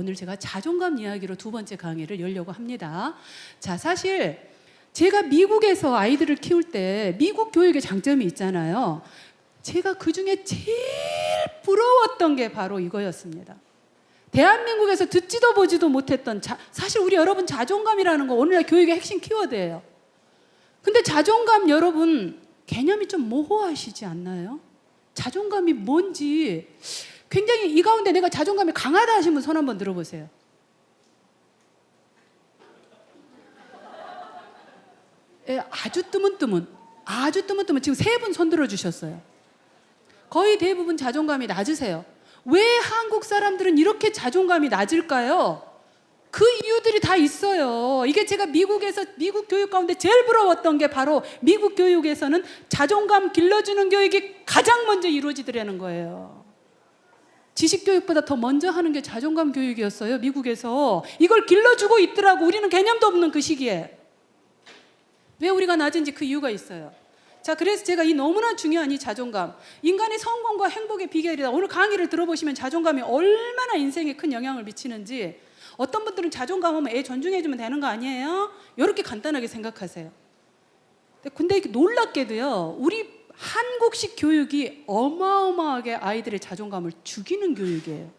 오늘 제가 자존감 이야기로 두 번째 강의를 열려고 합니다. 자, 사실 제가 미국에서 아이들을 키울 때 미국 교육의 장점이 있잖아요. 제가 그중에 제일 부러웠던 게 바로 이거였습니다. 대한민국에서 듣지도 보지도 못했던 사실 우리 여러분 자존감이라는 거 오늘날 교육의 핵심 키워드예요. 근데 자존감 여러분 개념이 좀 모호하시지 않나요? 자존감이 뭔지 굉장히 이 가운데 내가 자존감이 강하다 하신 분 손 한번 들어보세요. 예, 아주 뜨문뜨문 지금 3분 손 들어주셨어요. 거의 대부분 자존감이 낮으세요. 왜 한국 사람들은 이렇게 자존감이 낮을까요? 그 이유들이 다 있어요. 이게 제가 미국 교육 가운데 제일 부러웠던 게 바로 미국 교육에서는 자존감 길러주는 교육이 가장 먼저 이루어지더라는 거예요. 지식 교육보다 더 먼저 하는 게 자존감 교육이었어요. 미국에서 이걸 길러주고 있더라고. 우리는 개념도 없는 그 시기에. 왜 우리가 낮은지 그 이유가 있어요. 자, 그래서 제가 이 너무나 중요한 이 자존감, 인간의 성공과 행복의 비결이다. 오늘 강의를 들어보시면 자존감이 얼마나 인생에 큰 영향을 미치는지, 어떤 분들은 자존감 하면 애 존중해주면 되는 거 아니에요? 이렇게 간단하게 생각하세요. 근데 놀랍게도요, 우리 한국식 교육이 어마어마하게 아이들의 자존감을 죽이는 교육이에요.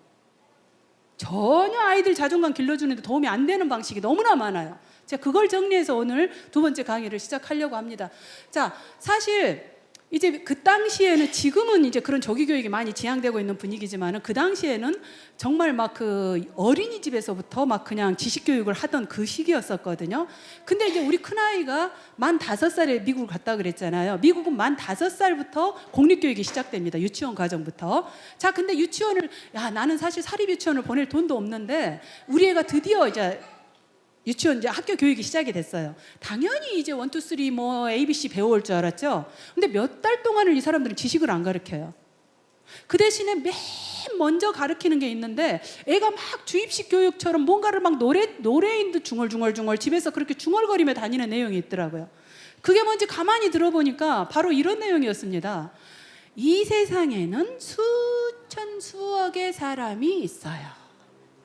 전혀 아이들 자존감 길러주는데 도움이 안 되는 방식이 너무나 많아요. 제가 그걸 정리해서 오늘 두 번째 강의를 시작하려고 합니다. 자, 사실 이제 그 당시에는, 지금은 이제 그런 조기 교육이 많이 지향되고 있는 분위기지만은 그 당시에는 정말 막 그 어린이집에서부터 막 그냥 지식 교육을 하던 그 시기였었거든요. 근데 이제 우리 큰아이가 만 5살에 미국을 갔다 그랬잖아요. 미국은 만 5살부터 공립교육이 시작됩니다. 유치원 과정부터. 자, 근데 유치원을, 나는 사실 사립유치원을 보낼 돈도 없는데 우리 애가 드디어 이제 유치원 이제 학교 교육이 시작이 됐어요. 당연히 이제 1, 2, 3 뭐 ABC 배워올 줄 알았죠. 근데 몇 달 동안을 이 사람들은 지식을 안 가르쳐요. 그 대신에 맨 먼저 가르치는 게 있는데, 애가 막 주입식 교육처럼 뭔가를 막 노래인 듯 중얼중얼 집에서 그렇게 중얼거리며 다니는 내용이 있더라고요. 그게 뭔지 가만히 들어보니까 바로 이런 내용이었습니다. 이 세상에는 수천 수억의 사람이 있어요.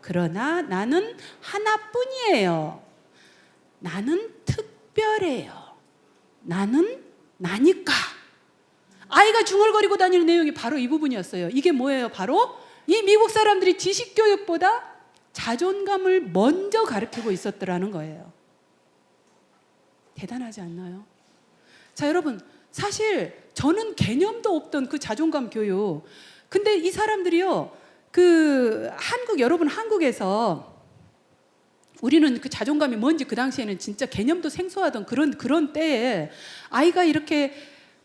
그러나 나는 하나뿐이에요. 나는 특별해요. 나는 나니까. 아이가 중얼거리고 다니는 내용이 바로 이 부분이었어요. 이게 뭐예요? 바로 이 미국 사람들이 지식교육보다 자존감을 먼저 가르치고 있었더라는 거예요. 대단하지 않나요? 자, 여러분, 사실 저는 개념도 없던 그 자존감 교육, 근데 이 사람들이요, 여러분 한국에서 우리는 그 자존감이 뭔지 그 당시에는 진짜 개념도 생소하던 그런 때에 아이가 이렇게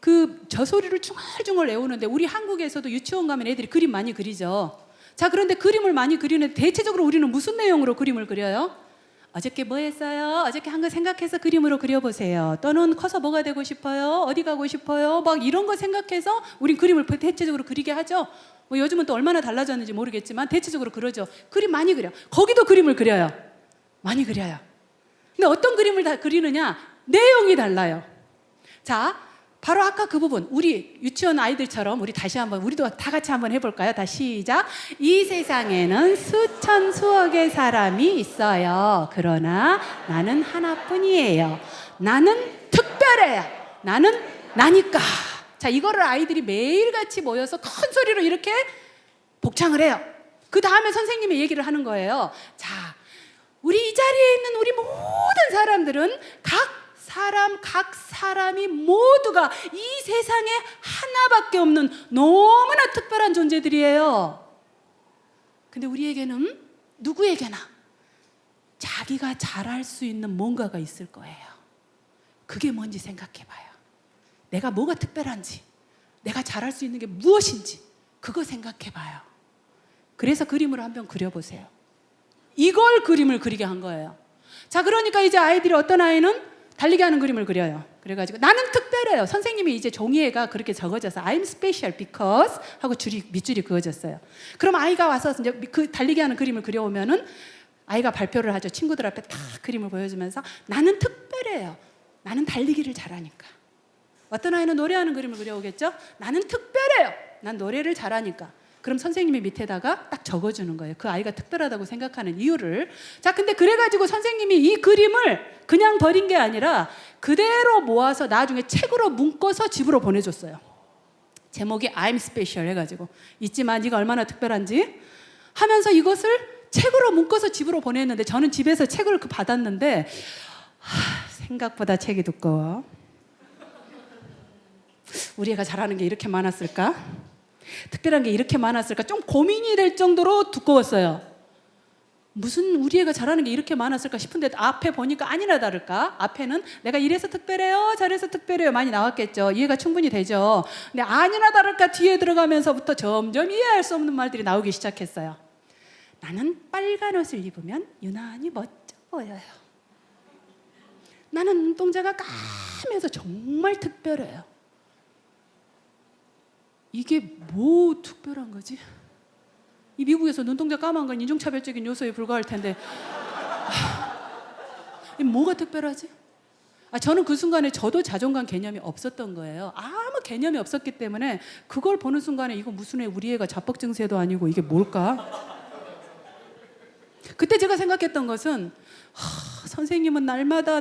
그 저소리를 중얼중얼 외우는데, 우리 한국에서도 유치원 가면 애들이 그림 많이 그리죠. 자, 그런데 그림을 많이 그리는데 대체적으로 우리는 무슨 내용으로 그림을 그려요? 어저께 뭐 했어요? 어저께 한 거 생각해서 그림으로 그려보세요. 또는 커서 뭐가 되고 싶어요? 어디 가고 싶어요? 막 이런 거 생각해서 우린 그림을 대체적으로 그리게 하죠. 뭐 요즘은 또 얼마나 달라졌는지 모르겠지만 대체적으로 그러죠. 그림 많이 그려. 거기도 그림을 그려요. 많이 그려요. 근데 어떤 그림을 다 그리느냐? 내용이 달라요. 자, 바로 아까 그 부분, 우리 유치원 아이들처럼 우리 다시 한번, 우리도 다 같이 한번 해볼까요? 다 시작. 이 세상에는 수천 수억의 사람이 있어요. 그러나 나는 하나뿐이에요. 나는 특별해요. 나는 나니까. 자, 이거를 아이들이 매일같이 모여서 큰 소리로 이렇게 복창을 해요. 그 다음에 선생님이 얘기를 하는 거예요. 자, 우리 이 자리에 있는 우리 모든 사람들은 각 사람이 모두가 이 세상에 하나밖에 없는 너무나 특별한 존재들이에요. 근데 우리에게는, 누구에게나 자기가 잘할 수 있는 뭔가가 있을 거예요. 그게 뭔지 생각해봐요. 내가 뭐가 특별한지, 내가 잘할 수 있는 게 무엇인지 그거 생각해봐요. 그래서 그림을 한번 그려보세요. 이걸 그림을 그리게 한 거예요. 자, 그러니까 이제 아이들이, 어떤 아이는 달리기 하는 그림을 그려요. 그래가지고 나는 특별해요. 선생님이 이제 종이에가 그렇게 적어져서 I'm special because 하고 밑줄이 그어졌어요. 그럼 아이가 와서 이제 그 달리기 하는 그림을 그려오면은 아이가 발표를 하죠. 친구들 앞에 다 그림을 보여주면서 나는 특별해요. 나는 달리기를 잘하니까. 어떤 아이는 노래하는 그림을 그려오겠죠. 나는 특별해요. 난 노래를 잘하니까. 그럼 선생님이 밑에다가 딱 적어주는 거예요. 그 아이가 특별하다고 생각하는 이유를. 자, 근데 그래가지고 선생님이 이 그림을 그냥 버린 게 아니라 그대로 모아서 나중에 책으로 묶어서 집으로 보내줬어요. 제목이 I'm special 해가지고 있지만 네가 얼마나 특별한지 하면서 이것을 책으로 묶어서 집으로 보냈는데, 저는 집에서 책을 받았는데 생각보다 책이 두꺼워. 우리 애가 잘하는 게 이렇게 많았을까? 특별한 게 이렇게 많았을까? 좀 고민이 될 정도로 두꺼웠어요. 무슨 우리 애가 잘하는 게 이렇게 많았을까 싶은데 앞에 보니까 아니나 다를까 앞에는 내가 이래서 특별해요, 저래서 특별해요 많이 나왔겠죠. 이해가 충분히 되죠. 근데 아니나 다를까 뒤에 들어가면서부터 점점 이해할 수 없는 말들이 나오기 시작했어요. 나는 빨간 옷을 입으면 유난히 멋져 보여요. 나는 눈동자가 까매서 정말 특별해요. 이게 뭐 특별한 거지? 이 미국에서 눈동자 까만 건 인종차별적인 요소에 불과할 텐데 뭐가 특별하지? 저는 그 순간에 저도 자존감 개념이 없었던 거예요. 아무 개념이 없었기 때문에 그걸 보는 순간에 이거 무슨 애, 우리 애가 자뻑 증세도 아니고 이게 뭘까? 그때 제가 생각했던 것은 선생님은 날마다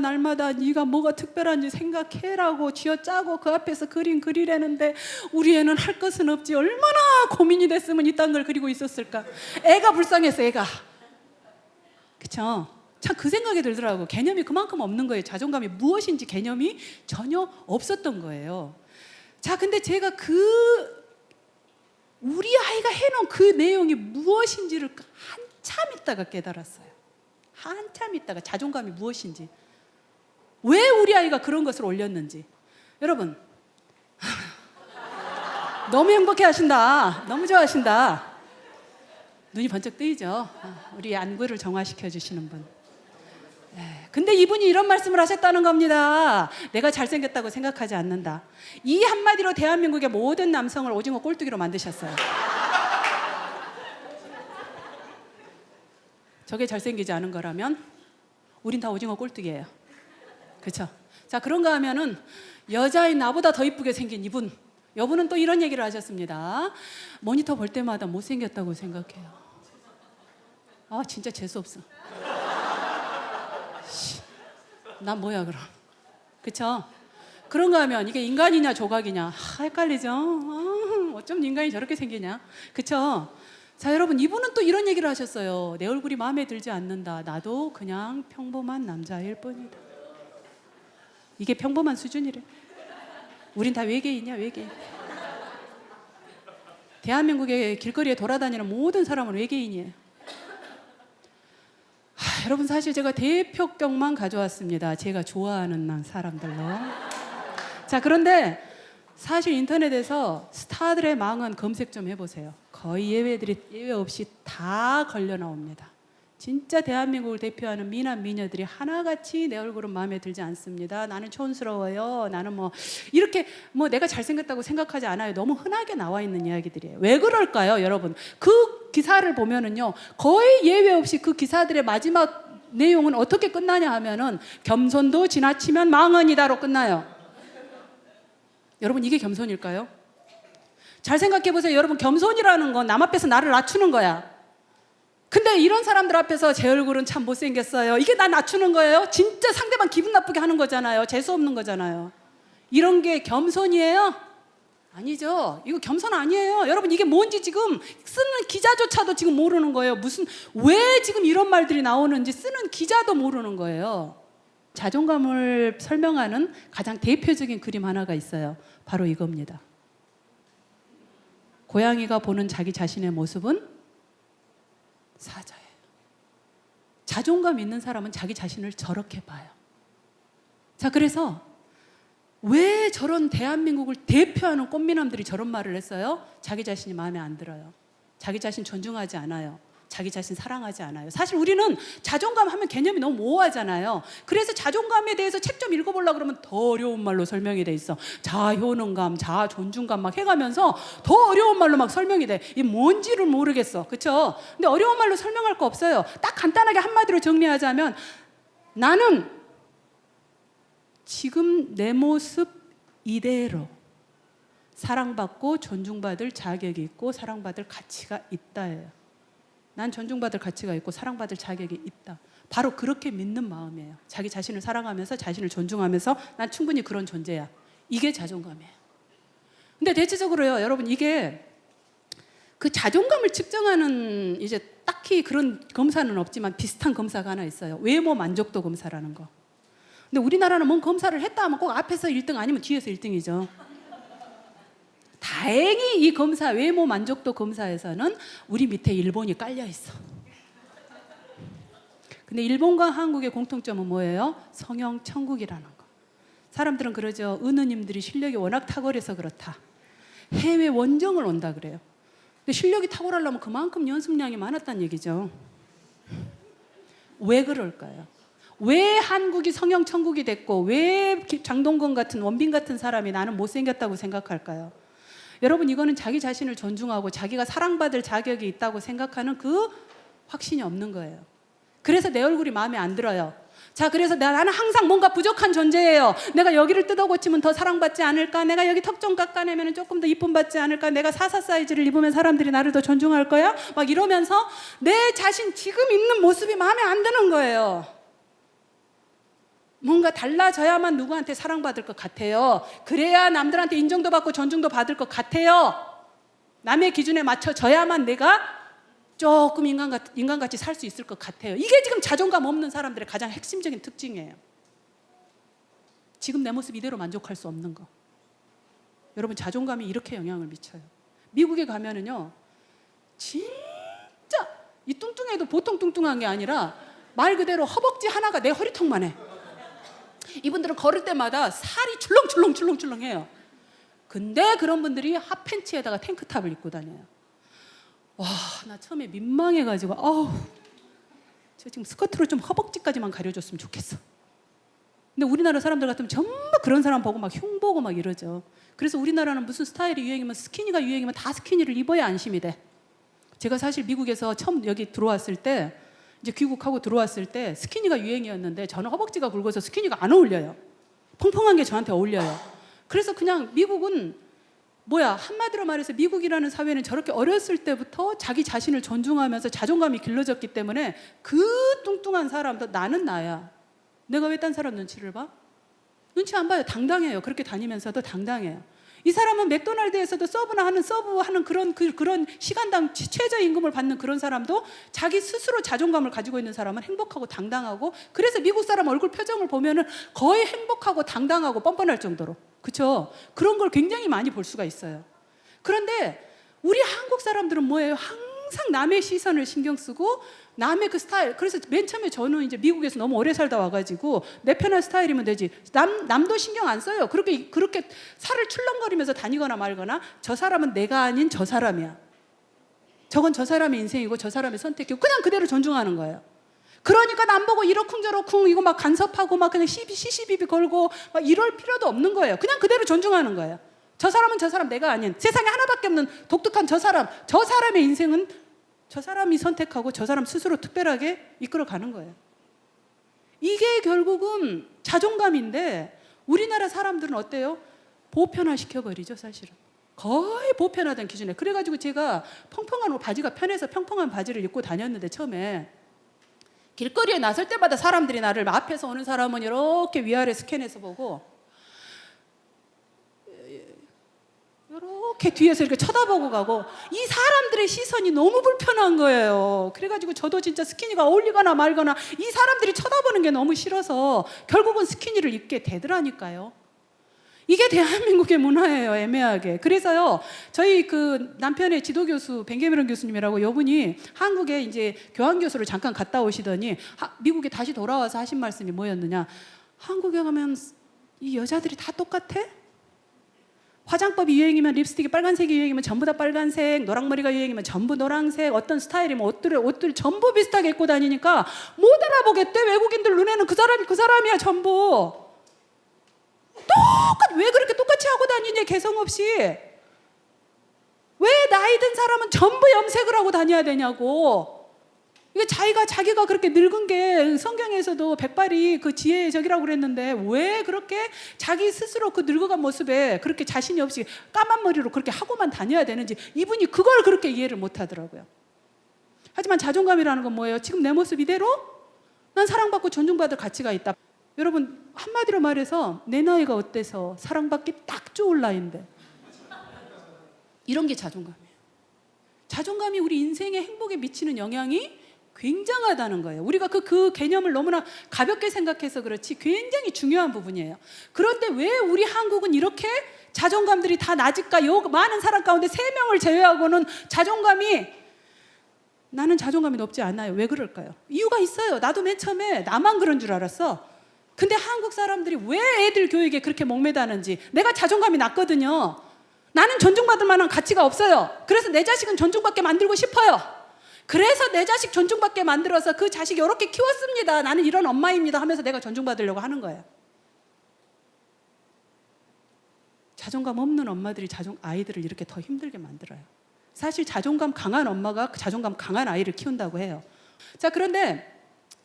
네가 뭐가 특별한지 생각해라고 쥐어짜고 그 앞에서 그림 그리려는데 우리 애는 할 것은 없지. 얼마나 고민이 됐으면 이딴 걸 그리고 있었을까. 애가 불쌍했어, 애가. 그쵸? 참 그 생각이 들더라고. 개념이 그만큼 없는 거예요. 자존감이 무엇인지 개념이 전혀 없었던 거예요. 자, 근데 제가 우리 아이가 해놓은 그 내용이 무엇인지를 한참 있다가 깨달았어요. 한참 있다가 자존감이 무엇인지, 왜 우리 아이가 그런 것을 올렸는지. 여러분 너무 행복해 하신다. 너무 좋아하신다. 눈이 번쩍 뜨이죠. 우리 안구를 정화시켜 주시는 분. 근데 이분이 이런 말씀을 하셨다는 겁니다. 내가 잘생겼다고 생각하지 않는다. 이 한마디로 대한민국의 모든 남성을 오징어 꼴뚜기로 만드셨어요. 저게 잘생기지 않은 거라면 우린 다 오징어 꼴뚜기예요. 그렇죠? 자, 그런가 하면은 여자인 나보다 더 이쁘게 생긴 여분은 또 이런 얘기를 하셨습니다. 모니터 볼 때마다 못생겼다고 생각해요. 진짜 재수없어. 난 뭐야 그럼. 그쵸? 그런가 하면 이게 인간이냐 조각이냐 헷갈리죠. 어쩜 인간이 저렇게 생기냐. 그쵸? 자, 여러분, 이분은 또 이런 얘기를 하셨어요. 내 얼굴이 마음에 들지 않는다. 나도 그냥 평범한 남자일 뿐이다. 이게 평범한 수준이래. 우린 다 외계인이야, 외계인. 대한민국의 길거리에 돌아다니는 모든 사람은 외계인이에요. 여러분, 사실 제가 대표격만 가져왔습니다. 제가 좋아하는 사람들로. 자, 그런데 사실 인터넷에서 스타들의 망은 검색 좀 해보세요. 거의 예외 없이 다 걸려 나옵니다. 진짜 대한민국을 대표하는 미남 미녀들이 하나같이 내 얼굴은 마음에 들지 않습니다. 나는 촌스러워요. 나는 이렇게 내가 잘생겼다고 생각하지 않아요. 너무 흔하게 나와 있는 이야기들이에요. 왜 그럴까요, 여러분? 그 기사를 보면은요, 거의 예외 없이 그 기사들의 마지막 내용은 어떻게 끝나냐 하면은 겸손도 지나치면 망언이다로 끝나요. 여러분, 이게 겸손일까요? 잘 생각해 보세요. 여러분, 겸손이라는 건 남 앞에서 나를 낮추는 거야. 근데 이런 사람들 앞에서 제 얼굴은 참 못생겼어요. 이게 나 낮추는 거예요? 진짜 상대방 기분 나쁘게 하는 거잖아요. 재수 없는 거잖아요. 이런 게 겸손이에요? 아니죠. 이거 겸손 아니에요. 여러분, 이게 뭔지 지금 쓰는 기자조차도 지금 모르는 거예요. 왜 지금 이런 말들이 나오는지 쓰는 기자도 모르는 거예요. 자존감을 설명하는 가장 대표적인 그림 하나가 있어요. 바로 이겁니다. 고양이가 보는 자기 자신의 모습은 사자예요. 자존감 있는 사람은 자기 자신을 저렇게 봐요. 자, 그래서 왜 저런 대한민국을 대표하는 꽃미남들이 저런 말을 했어요? 자기 자신이 마음에 안 들어요. 자기 자신 존중하지 않아요. 자기 자신 사랑하지 않아요. 사실 우리는 자존감 하면 개념이 너무 모호하잖아요. 그래서 자존감에 대해서 책 좀 읽어보려고 그러면 더 어려운 말로 설명이 돼 있어. 자아 효능감, 자아 존중감 막 해가면서 더 어려운 말로 막 설명이 돼. 이게 뭔지를 모르겠어. 그쵸? 근데 어려운 말로 설명할 거 없어요. 딱 간단하게 한마디로 정리하자면, 나는 지금 내 모습 이대로 사랑받고 존중받을 자격이 있고 사랑받을 가치가 있다예요. 난 존중받을 가치가 있고 사랑받을 자격이 있다. 바로 그렇게 믿는 마음이에요. 자기 자신을 사랑하면서 자신을 존중하면서 난 충분히 그런 존재야. 이게 자존감이에요. 근데 대체적으로요, 여러분, 이게 그 자존감을 측정하는 이제 딱히 그런 검사는 없지만 비슷한 검사가 하나 있어요. 외모 만족도 검사라는 거. 근데 우리나라는 뭔 검사를 했다 하면 꼭 앞에서 1등 아니면 뒤에서 1등이죠. 다행히 이 검사, 외모 만족도 검사에서는 우리 밑에 일본이 깔려 있어. 근데 일본과 한국의 공통점은 뭐예요? 성형 천국이라는 거. 사람들은 그러죠. 은우님들이 실력이 워낙 탁월해서 그렇다. 해외 원정을 온다 그래요. 근데 실력이 탁월하려면 그만큼 연습량이 많았다는 얘기죠. 왜 그럴까요? 왜 한국이 성형 천국이 됐고 왜 장동건 같은 원빈 같은 사람이 나는 못생겼다고 생각할까요? 여러분, 이거는 자기 자신을 존중하고 자기가 사랑받을 자격이 있다고 생각하는 그 확신이 없는 거예요. 그래서 내 얼굴이 마음에 안 들어요. 자, 그래서 나는 항상 뭔가 부족한 존재예요. 내가 여기를 뜯어 고치면 더 사랑받지 않을까? 내가 여기 턱 좀 깎아내면 조금 더 이쁨 받지 않을까? 내가 44 사이즈를 입으면 사람들이 나를 더 존중할 거야? 막 이러면서 내 자신 지금 있는 모습이 마음에 안 드는 거예요. 뭔가 달라져야만 누구한테 사랑받을 것 같아요. 그래야 남들한테 인정도 받고 존중도 받을 것 같아요. 남의 기준에 맞춰져야만 내가 조금 인간같이 살 수 있을 것 같아요. 이게 지금 자존감 없는 사람들의 가장 핵심적인 특징이에요. 지금 내 모습 이대로 만족할 수 없는 거. 여러분, 자존감이 이렇게 영향을 미쳐요. 미국에 가면은요, 진짜 이 뚱뚱해도 보통 뚱뚱한 게 아니라 말 그대로 허벅지 하나가 내 허리통만 해. 이분들은 걸을 때마다 살이 출렁출렁해요. 근데 그런 분들이 핫팬츠에다가 탱크탑을 입고 다녀요. 와, 나 처음에 민망해가지고 저 지금 스커트로 좀 허벅지까지만 가려줬으면 좋겠어. 근데 우리나라 사람들 같으면 전부 그런 사람 보고 막 흉보고 막 이러죠. 그래서 우리나라는 무슨 스타일이 유행이면 스키니가 유행이면 다 스키니를 입어야 안심이 돼. 제가 사실 미국에서 처음 여기 들어왔을 때 이제 귀국하고 들어왔을 때 스키니가 유행이었는데 저는 허벅지가 굵어서 스키니가 안 어울려요. 펑펑한 게 저한테 어울려요. 그래서 그냥 미국은 한마디로 말해서 미국이라는 사회는 저렇게 어렸을 때부터 자기 자신을 존중하면서 자존감이 길러졌기 때문에 그 뚱뚱한 사람도 나는 나야. 내가 왜 딴 사람 눈치를 봐? 눈치 안 봐요. 당당해요. 그렇게 다니면서도 당당해요. 이 사람은 맥도날드에서도 서브하는 그런 시간당 최저임금을 받는 그런 사람도 자기 스스로 자존감을 가지고 있는 사람은 행복하고 당당하고, 그래서 미국 사람 얼굴 표정을 보면은 거의 행복하고 당당하고 뻔뻔할 정도로, 그렇죠? 그런 걸 굉장히 많이 볼 수가 있어요. 그런데 우리 한국 사람들은 뭐예요? 항상 남의 시선을 신경 쓰고 남의 그 스타일. 그래서 맨 처음에 저는 이제 미국에서 너무 오래 살다 와가지고 내 편한 스타일이면 되지. 남도 신경 안 써요. 그렇게 살을 출렁거리면서 다니거나 말거나. 저 사람은 내가 아닌 저 사람이야. 저건 저 사람의 인생이고 저 사람의 선택이고 그냥 그대로 존중하는 거예요. 그러니까 남 보고 이러쿵저러쿵 이거 막 간섭하고 막 그냥 시시비비 걸고 막 이럴 필요도 없는 거예요. 그냥 그대로 존중하는 거예요. 저 사람은 저 사람, 내가 아닌 세상에 하나밖에 없는 독특한 저 사람의 인생은 저 사람이 선택하고 저 사람 스스로 특별하게 이끌어가는 거예요. 이게 결국은 자존감인데 우리나라 사람들은 어때요? 보편화시켜버리죠, 사실은. 거의 보편화된 기준에. 그래가지고 제가 펑펑한 바지가 편해서 평평한 바지를 입고 다녔는데 처음에 길거리에 나설 때마다 사람들이 나를 앞에서 오는 사람은 이렇게 위아래 스캔해서 보고 이렇게 뒤에서 이렇게 쳐다보고 가고, 이 사람들의 시선이 너무 불편한 거예요. 그래가지고 저도 진짜 스키니가 어울리거나 말거나 이 사람들이 쳐다보는 게 너무 싫어서 결국은 스키니를 입게 되더라니까요. 이게 대한민국의 문화예요, 애매하게. 그래서요, 저희 그 남편의 지도교수 뱅게미런 교수님이라고, 이분이 한국에 이제 교환교수를 잠깐 갔다 오시더니 미국에 다시 돌아와서 하신 말씀이 뭐였느냐. 한국에 가면 이 여자들이 다 똑같아? 화장법이 유행이면 립스틱이 빨간색이 유행이면 전부 다 빨간색, 노랑머리가 유행이면 전부 노란색, 어떤 스타일이면 옷들 전부 비슷하게 입고 다니니까 못 알아보겠대. 외국인들 눈에는 그 사람이야 전부. 왜 그렇게 똑같이 하고 다니냐, 개성 없이. 왜 나이 든 사람은 전부 염색을 하고 다녀야 되냐고. 이게 자기가 그렇게 늙은 게 성경에서도 백발이 그 지혜의 적이라고 그랬는데 왜 그렇게 자기 스스로 그 늙어간 모습에 그렇게 자신이 없이 까만 머리로 그렇게 하고만 다녀야 되는지 이분이 그걸 그렇게 이해를 못 하더라고요. 하지만 자존감이라는 건 뭐예요? 지금 내 모습 이대로 난 사랑받고 존중받을 가치가 있다. 여러분 한마디로 말해서 내 나이가 어때서 사랑받기 딱 좋을 나이인데 이런 게 자존감이에요. 자존감이 우리 인생의 행복에 미치는 영향이 굉장하다는 거예요. 우리가 그 개념을 너무나 가볍게 생각해서 그렇지 굉장히 중요한 부분이에요. 그런데 왜 우리 한국은 이렇게 자존감들이 다 낮을까? 많은 사람 가운데 3명을 제외하고는 나는 자존감이 높지 않아요. 왜 그럴까요? 이유가 있어요. 나도 맨 처음에 나만 그런 줄 알았어. 근데 한국 사람들이 왜 애들 교육에 그렇게 목매다는지 내가 자존감이 낮거든요. 나는 존중받을 만한 가치가 없어요. 그래서 내 자식은 존중받게 만들고 싶어요. 그래서 내 자식 존중받게 만들어서 그 자식 이렇게 키웠습니다. 나는 이런 엄마입니다 하면서 내가 존중받으려고 하는 거예요. 자존감 없는 엄마들이 아이들을 이렇게 더 힘들게 만들어요. 사실 자존감 강한 엄마가 자존감 강한 아이를 키운다고 해요. 자, 그런데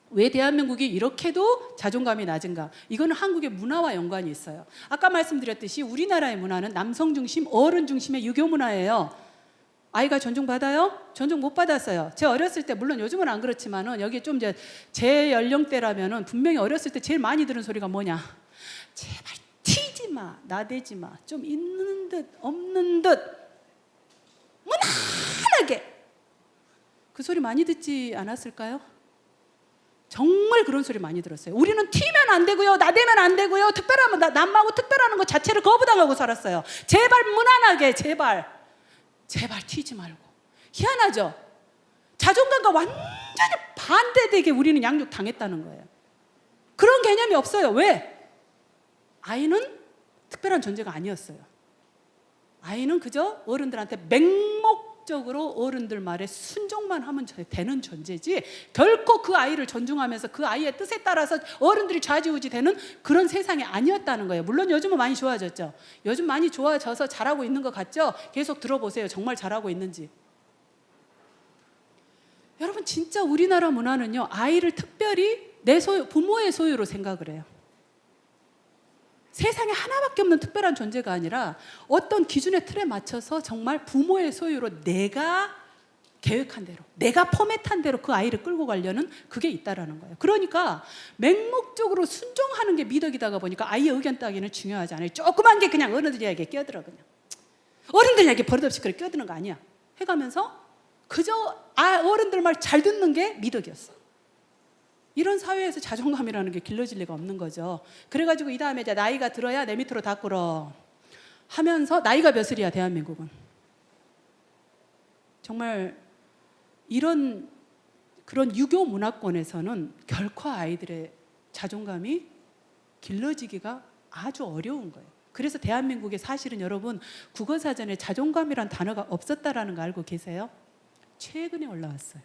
왜 대한민국이 이렇게도 자존감이 낮은가? 이거는 한국의 문화와 연관이 있어요. 아까 말씀드렸듯이 우리나라의 문화는 남성 중심, 어른 중심의 유교 문화예요. 아이가 존중받아요? 존중 못 받았어요. 제 어렸을 때, 물론 요즘은 안 그렇지만은 여기 좀 제 연령대라면은 분명히 어렸을 때 제일 많이 들은 소리가 뭐냐? 제발 튀지 마, 나대지 마, 좀 있는 듯 없는 듯 무난하게. 그 소리 많이 듣지 않았을까요? 정말 그런 소리 많이 들었어요. 우리는 튀면 안 되고요, 나대면 안 되고요, 특별하면 남하고 특별하는 것 자체를 거부당하고 살았어요. 제발 무난하게, 제발 튀지 말고. 희한하죠? 자존감과 완전히 반대되게 우리는 양육당했다는 거예요. 그런 개념이 없어요. 왜? 아이는 특별한 존재가 아니었어요. 아이는 그저 어른들한테 맹목적으로 어른들 말에 순종만 하면 되는 존재지 결코 그 아이를 존중하면서 그 아이의 뜻에 따라서 어른들이 좌지우지 되는 그런 세상이 아니었다는 거예요. 물론 요즘은 많이 좋아졌죠. 요즘 많이 좋아져서 잘하고 있는 것 같죠? 계속 들어보세요. 정말 잘하고 있는지. 여러분 진짜 우리나라 문화는요, 아이를 특별히 부모의 소유로 생각을 해요. 세상에 하나밖에 없는 특별한 존재가 아니라 어떤 기준의 틀에 맞춰서 정말 부모의 소유로 내가 계획한 대로, 내가 포맷한 대로 그 아이를 끌고 가려는 그게 있다라는 거예요. 그러니까 맹목적으로 순종하는 게 미덕이다가 보니까 아이의 의견 따기는 중요하지 않아요. 조그만 게 그냥 어른들 이야기에 끼어들어. 그냥 어른들 이야기 버릇없이 그렇게 끼어드는 거 아니야. 해가면서 그저 어른들 말 잘 듣는 게 미덕이었어. 이런 사회에서 자존감이라는 게 길러질 리가 없는 거죠. 그래가지고 이 다음에 이제 나이가 들어야 내 밑으로 다 꿇어 하면서, 나이가 몇을이야 대한민국은. 정말 그런 유교 문화권에서는 결코 아이들의 자존감이 길러지기가 아주 어려운 거예요. 그래서 대한민국에 사실은 여러분 국어사전에 자존감이란 단어가 없었다라는 거 알고 계세요? 최근에 올라왔어요.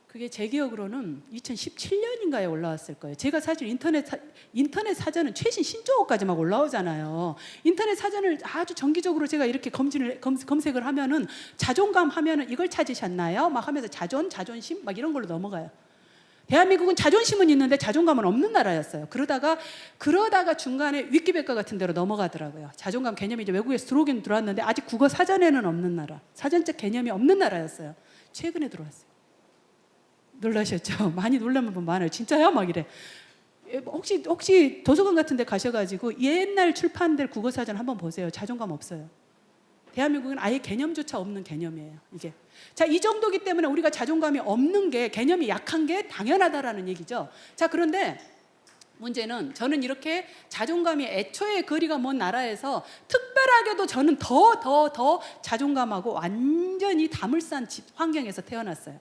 그게 제 기억으로는 2017년인가에 올라왔을 거예요. 제가 사실 인터넷 사전은 최신 신조어까지 막 올라오잖아요. 인터넷 사전을 아주 정기적으로 제가 이렇게 검색을 하면은 자존감 하면은 이걸 찾으셨나요? 막 하면서 자존심 막 이런 걸로 넘어가요. 대한민국은 자존심은 있는데 자존감은 없는 나라였어요. 그러다가 중간에 위키백과 같은 데로 넘어가더라고요. 자존감 개념이 이제 외국에서 들어오긴 들어왔는데 아직 국어 사전에는 없는 나라, 사전적 개념이 없는 나라였어요. 최근에 들어왔어요. 놀라셨죠? 많이 놀라는 분 많아요. 진짜요? 막 이래. 혹시 도서관 같은 데 가셔가지고 옛날 출판될 국어사전 한번 보세요. 자존감 없어요. 대한민국은 아예 개념조차 없는 개념이에요. 이게. 자, 이 정도기 때문에 우리가 자존감이 없는 게, 개념이 약한 게 당연하다라는 얘기죠. 자, 그런데 문제는 저는 이렇게 자존감이 애초에 거리가 먼 나라에서 특별하게도 저는 더 자존감하고 완전히 담을 싼 환경에서 태어났어요.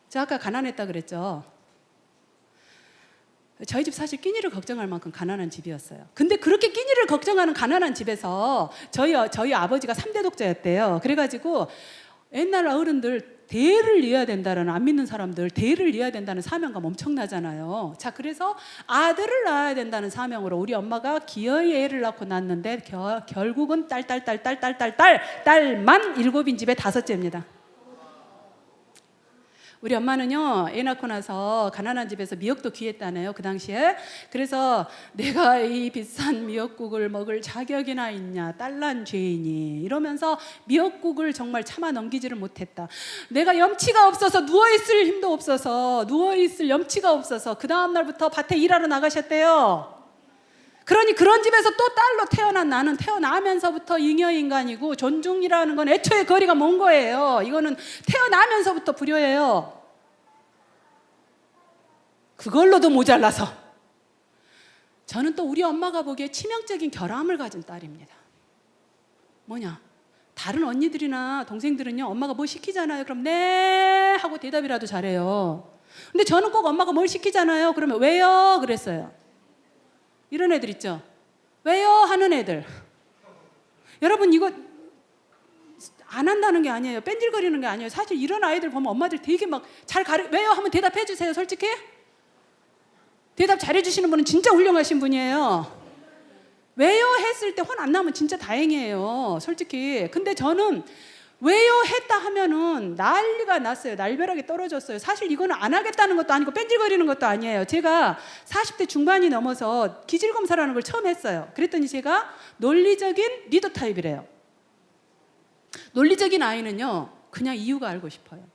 저 아까 가난했다 그랬죠. 저희 집 사실 끼니를 걱정할 만큼 가난한 집이었어요. 근데 그렇게 끼니를 걱정하는 가난한 집에서 저희 아버지가 3대 독자였대요. 그래가지고 옛날 어른들 대를 이어야 된다라는, 안 믿는 사람들 대를 이어야 된다는 사명감 엄청나잖아요. 자, 그래서 아들을 낳아야 된다는 사명으로 우리 엄마가 기어이 애를 낳았는데 결국은 딸만 7인 집에 5째입니다. 우리 엄마는요, 애 낳고 나서 가난한 집에서 미역도 귀했다네요, 그 당시에. 그래서 내가 이 비싼 미역국을 먹을 자격이나 있냐, 딸난 죄인이, 이러면서 미역국을 정말 참아 넘기지를 못했다. 내가 염치가 없어서, 누워있을 힘도 없어서, 누워있을 염치가 없어서 그 다음날부터 밭에 일하러 나가셨대요. 그러니 그런 집에서 또 딸로 태어난 나는 태어나면서부터 잉여인간이고, 존중이라는 건 애초에 거리가 먼 거예요. 이거는 태어나면서부터 불효예요. 그걸로도 모자라서 저는 또 우리 엄마가 보기에 치명적인 결함을 가진 딸입니다. 뭐냐? 다른 언니들이나 동생들은요, 엄마가 뭐 시키잖아요. 그럼 네 하고 대답이라도 잘해요. 근데 저는 꼭 엄마가 뭘 시키잖아요. 그러면 왜요? 그랬어요. 이런 애들 있죠? 왜요? 하는 애들. 여러분, 이거 안 한다는 게 아니에요. 뺀질거리는 게 아니에요. 사실 이런 아이들 보면 엄마들 되게 막 잘 왜요? 하면 대답해 주세요. 솔직히 대답 잘해 주시는 분은 진짜 훌륭하신 분이에요. 왜요? 했을 때 혼 안 나면 진짜 다행이에요, 솔직히. 근데 저는 왜요? 했다 하면은 난리가 났어요. 날벼락이 떨어졌어요. 사실 이거는 안 하겠다는 것도 아니고 뺀질거리는 것도 아니에요. 제가 40대 중반이 넘어서 기질검사라는 걸 처음 했어요. 그랬더니 제가 논리적인 리더 타입이래요. 논리적인 아이는요, 그냥 이유가 알고 싶어요.